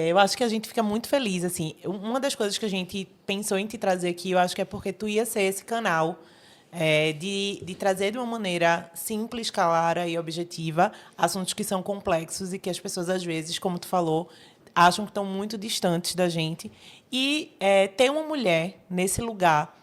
Eu acho que a gente fica muito feliz. Assim, uma das coisas que a gente pensou em te trazer aqui, eu acho que é porque tu ia ser esse canal de trazer de uma maneira simples, clara e objetiva assuntos que são complexos e que as pessoas, às vezes, como tu falou, acham que estão muito distantes da gente. E ter uma mulher nesse lugar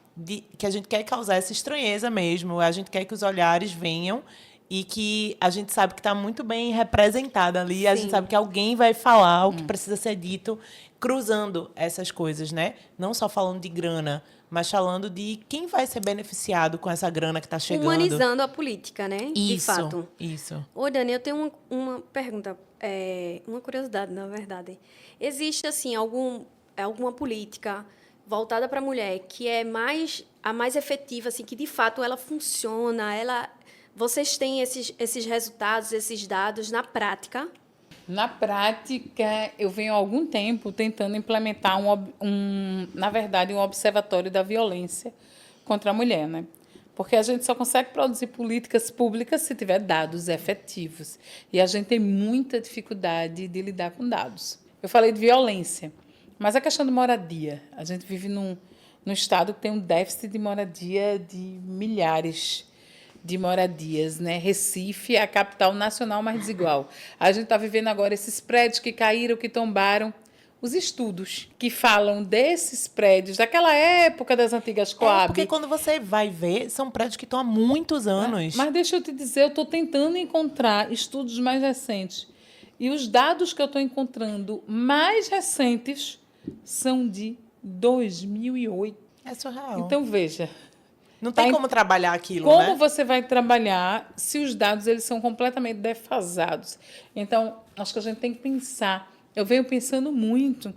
que a gente quer causar essa estranheza mesmo, a gente quer que os olhares venham e que a gente sabe que está muito bem representada ali, Sim. A gente sabe que alguém vai falar o que precisa ser dito, cruzando essas coisas, né? Não só falando de grana, mas falando de quem vai ser beneficiado com essa grana que está chegando. Humanizando a política, né? Isso, de fato. Isso. Ô, Dani, eu tenho uma pergunta, uma curiosidade, na verdade. Existe, assim, alguma política voltada para a mulher que é a mais efetiva, assim, que, de fato, ela funciona, vocês têm esses resultados, esses dados na prática? Na prática, eu venho há algum tempo tentando implementar na verdade, um observatório da violência contra a mulher, né? Porque a gente só consegue produzir políticas públicas se tiver dados efetivos. E a gente tem muita dificuldade de lidar com dados. Eu falei de violência, mas a questão de moradia. A gente vive num estado que tem um déficit de moradia de milhares de moradias, né? Recife é a capital nacional mais desigual. A gente está vivendo agora esses prédios que caíram, que tombaram. os estudos que falam desses prédios, daquela época das antigas Coab. Porque quando você vai ver, são prédios que estão há muitos anos. Mas deixa eu te dizer, eu estou tentando encontrar estudos mais recentes. E os dados que eu estou encontrando mais recentes são de 2008. É surreal. Então, veja. Não tem como trabalhar aquilo, como né? você vai trabalhar se os dados eles são completamente defasados? Então, acho que a gente tem que pensar. Eu venho pensando muito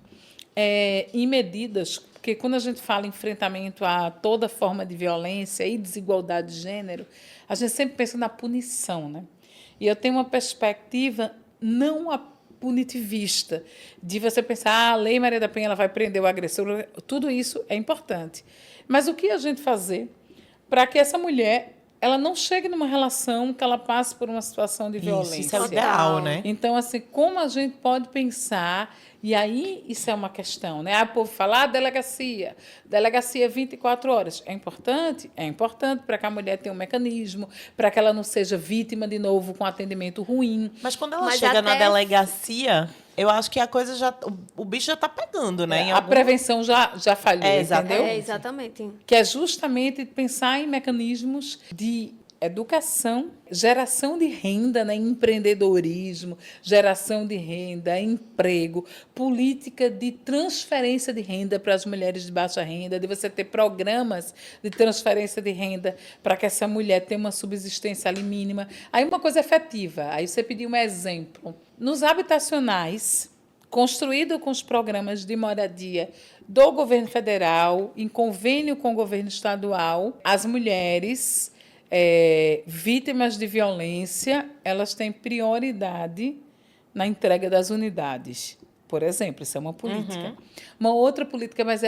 em medidas, porque quando a gente fala em enfrentamento a toda forma de violência e desigualdade de gênero, a gente sempre pensa na punição, né? E eu tenho uma perspectiva não punitivista, de você pensar, a Lei Maria da Penha ela vai prender o agressor, tudo isso é importante. Mas o que a gente fazer para que essa mulher ela não chegue numa relação que ela passe por uma situação de violência? Isso é o ideal, né? Então, assim, como a gente pode pensar, e aí isso é uma questão, né? O povo fala, delegacia 24 horas. É importante? É importante para que a mulher tenha um mecanismo, para que ela não seja vítima de novo com atendimento ruim. Mas quando ela chega na delegacia, eu acho que a coisa já... O bicho já está pegando, né? A prevenção já falhou, entendeu? Exatamente. Que é justamente pensar em mecanismos de educação, geração de renda, né? Empreendedorismo, geração de renda, emprego, política de transferência de renda para as mulheres de baixa renda, de você ter programas de transferência de renda para que essa mulher tenha uma subsistência ali mínima. Aí uma coisa efetiva, aí você pediu um exemplo. Nos habitacionais, construído com os programas de moradia do governo federal, em convênio com o governo estadual, as mulheres vítimas de violência, elas têm prioridade na entrega das unidades. Por exemplo, isso é uma política. Uhum. Uma outra política, mas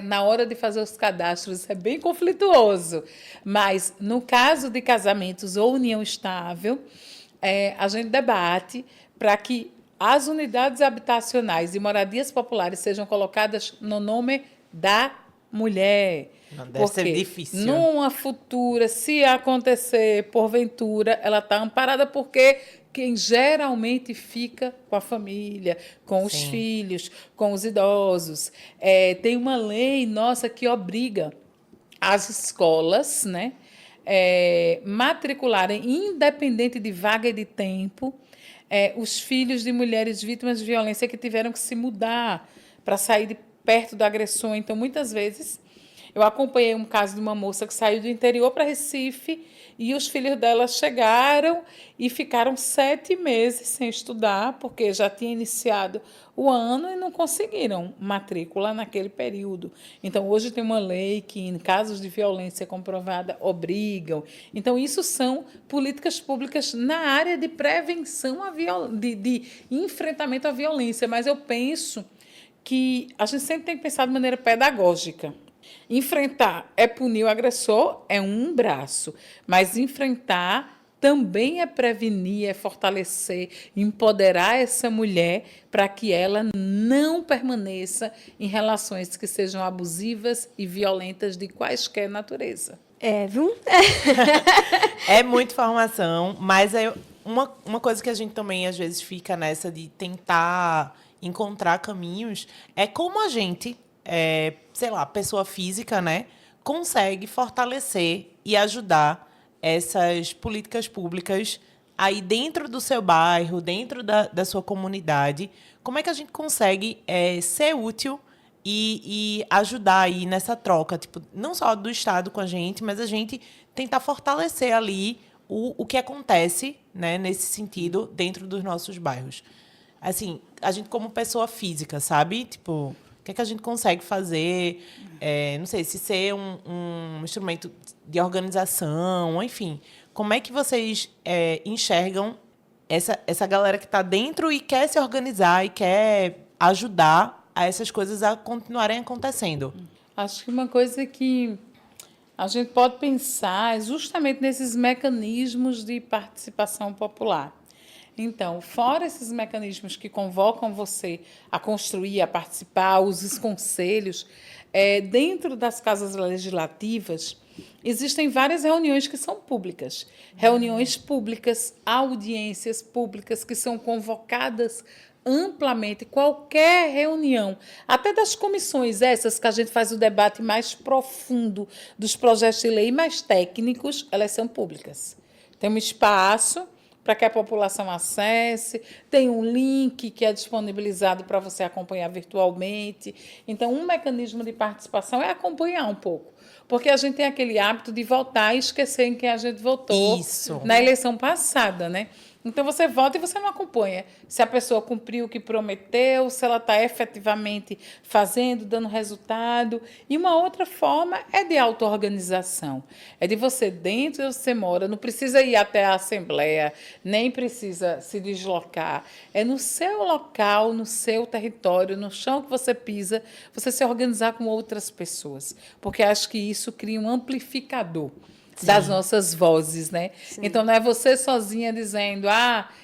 na hora de fazer os cadastros, é bem conflituoso. Mas, no caso de casamentos ou união estável, a gente debate para que as unidades habitacionais e moradias populares sejam colocadas no nome da mulher. Não deve ser difícil. Numa futura, se acontecer, porventura, ela está amparada porque quem geralmente fica com a família, com os filhos, com os idosos. Tem uma lei nossa que obriga as escolas, né, matricularem, independente de vaga e de tempo, os filhos de mulheres vítimas de violência que tiveram que se mudar para sair de perto do agressor. Então, muitas vezes, eu acompanhei um caso de uma moça que saiu do interior para Recife e os filhos dela chegaram e ficaram 7 meses sem estudar, porque já tinha iniciado o ano e não conseguiram matrícula naquele período. Então, hoje tem uma lei que, em casos de violência comprovada, obrigam. Então, isso são políticas públicas na área de prevenção de enfrentamento à violência. Mas eu penso que a gente sempre tem que pensar de maneira pedagógica. Enfrentar é punir o agressor, é um braço, mas enfrentar também é prevenir, é fortalecer, empoderar essa mulher para que ela não permaneça em relações que sejam abusivas e violentas de quaisquer natureza. Viu? É muita informação, mas uma coisa que a gente também, às vezes, fica nessa de tentar encontrar caminhos é como a gente, sei lá, pessoa física, né, consegue fortalecer e ajudar essas políticas públicas aí dentro do seu bairro, dentro da sua comunidade. Como é que a gente consegue ser útil e ajudar aí nessa troca, tipo, não só do Estado com a gente, mas a gente tentar fortalecer ali o que acontece, né, nesse sentido dentro dos nossos bairros. Assim, a gente como pessoa física, sabe? Tipo, o que é que a gente consegue fazer? Não sei, se ser um instrumento de organização, enfim. Como é que vocês enxergam essa galera que está dentro e quer se organizar e quer ajudar a essas coisas a continuarem acontecendo? Acho que uma coisa que a gente pode pensar é justamente nesses mecanismos de participação popular. Então, fora esses mecanismos que convocam você a construir, a participar, os conselhos, dentro das casas legislativas, existem várias reuniões que são públicas. Reuniões públicas, audiências públicas que são convocadas amplamente qualquer reunião, até das comissões essas que a gente faz o debate mais profundo dos projetos de lei mais técnicos, elas são públicas. Tem um espaço para que a população acesse, tem um link que é disponibilizado para você acompanhar virtualmente. Então, um mecanismo de participação é acompanhar um pouco, porque a gente tem aquele hábito de votar e esquecer em quem a gente votou na eleição passada, né? Então, você vota e você não acompanha se a pessoa cumpriu o que prometeu, se ela está efetivamente fazendo, dando resultado. E uma outra forma é de auto-organização. É de você, dentro de onde você mora, não precisa ir até a Assembleia, nem precisa se deslocar. É no seu local, no seu território, no chão que você pisa, você se organizar com outras pessoas. Porque acho que isso cria um amplificador das nossas vozes, né? Sim. Então, não é você sozinha dizendo,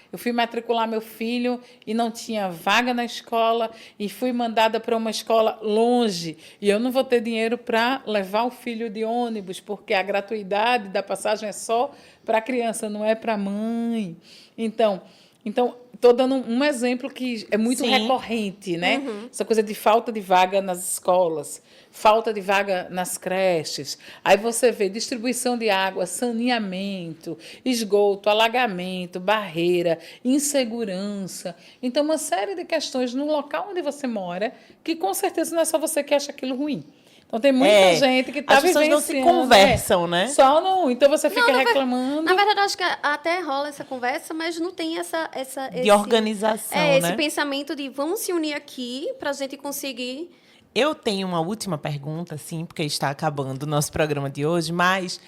eu fui matricular meu filho e não tinha vaga na escola e fui mandada para uma escola longe e eu não vou ter dinheiro para levar o filho de ônibus, porque a gratuidade da passagem é só para a criança, não é para a mãe. Então, estou dando um exemplo que é muito recorrente, né? Essa coisa de falta de vaga nas escolas, falta de vaga nas creches. Aí você vê distribuição de água, saneamento, esgoto, alagamento, barreira, insegurança. Então, uma série de questões no local onde você mora, que com certeza não é só você que acha aquilo ruim. Então, tem muita gente que está vivenciando. As pessoas não se conversam, né? Só não. Então, você fica reclamando. Na verdade, acho que até rola essa conversa, mas não tem de organização, né? Esse pensamento de vamos se unir aqui para a gente conseguir. Eu tenho uma última pergunta, sim, porque está acabando o nosso programa de hoje, mas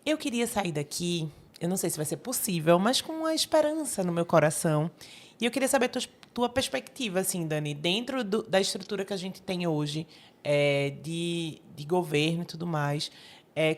eu queria sair daqui, eu não sei se vai ser possível, mas com uma esperança no meu coração. E eu queria saber a tua perspectiva, assim, Dani, dentro da estrutura que a gente tem hoje, de governo e tudo mais,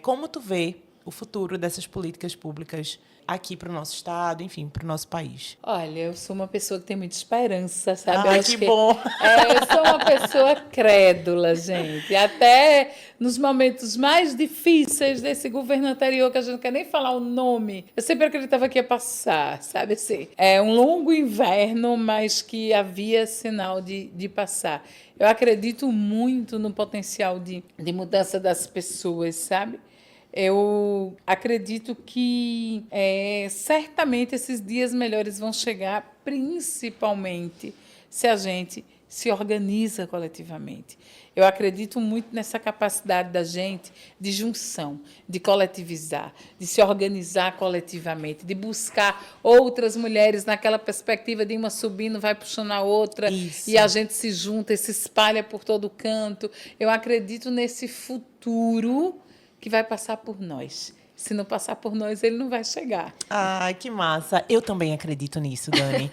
como tu vê o futuro dessas políticas públicas aqui para o nosso estado, enfim, para o nosso país? Olha, eu sou uma pessoa que tem muita esperança, sabe? Ah, que bom! Eu sou uma pessoa crédula, gente. Até nos momentos mais difíceis desse governo anterior, que a gente não quer nem falar o nome, eu sempre acreditava que ia passar, sabe assim? É um longo inverno, mas que havia sinal de passar. Eu acredito muito no potencial de mudança das pessoas, sabe? Eu acredito que certamente esses dias melhores vão chegar, principalmente se a gente se organiza coletivamente. Eu acredito muito nessa capacidade da gente de junção, de coletivizar, de se organizar coletivamente, de buscar outras mulheres naquela perspectiva de uma subindo, vai puxando a outra, e a gente se junta e se espalha por todo canto. Eu acredito nesse futuro que vai passar por nós. Se não passar por nós, ele não vai chegar. Ai, que massa. Eu também acredito nisso, Dani.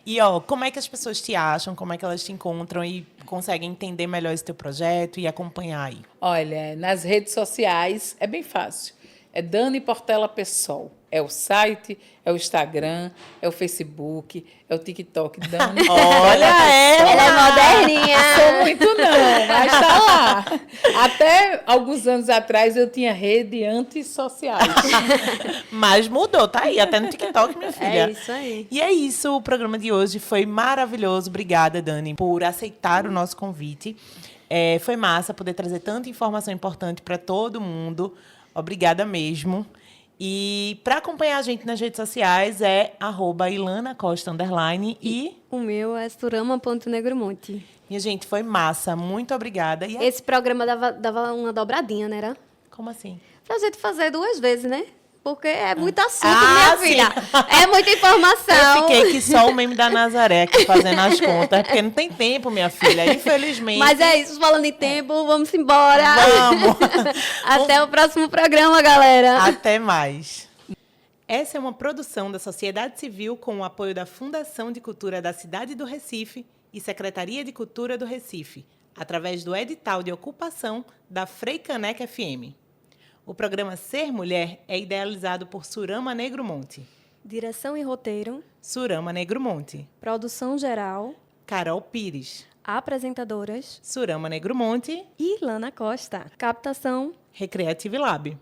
E, como é que as pessoas te acham? Como é que elas te encontram e conseguem entender melhor esse teu projeto e acompanhar aí? Olha, nas redes sociais é bem fácil. É Dani Portela Pessoal. É o site, é o Instagram, é o Facebook, é o TikTok. Dani. Olha ela! Ela é moderninha. Sou muito não, mas está lá. Até alguns anos atrás eu tinha rede antissociais. Mas mudou, tá aí, até no TikTok, minha filha. É isso aí. E é isso, o programa de hoje foi maravilhoso. Obrigada, Dani, por aceitar o nosso convite. Foi massa poder trazer tanta informação importante para todo mundo. Obrigada mesmo. E para acompanhar a gente nas redes sociais é @ilanacosta_ e o meu é surama.negromonte. Minha gente, foi massa. Muito obrigada. E esse programa dava uma dobradinha, né? Era? Como assim? Pra gente fazer 2 vezes, né? Porque é muito assunto, minha filha. É muita informação. Eu fiquei aqui só o meme da Nazaré aqui fazendo as contas, porque não tem tempo, minha filha, infelizmente. Mas é isso, falando em tempo, vamos embora. Vamos. Até o próximo programa, galera. Até mais. Essa é uma produção da sociedade civil com o apoio da Fundação de Cultura da Cidade do Recife e Secretaria de Cultura do Recife, através do edital de ocupação da Freicaneca FM. O programa Ser Mulher é idealizado por Surama Negromonte. Direção e roteiro. Surama Negromonte. Produção geral. Carol Pires. Apresentadoras. Surama Negromonte. E Ilana Costa. Captação. Recreative Lab.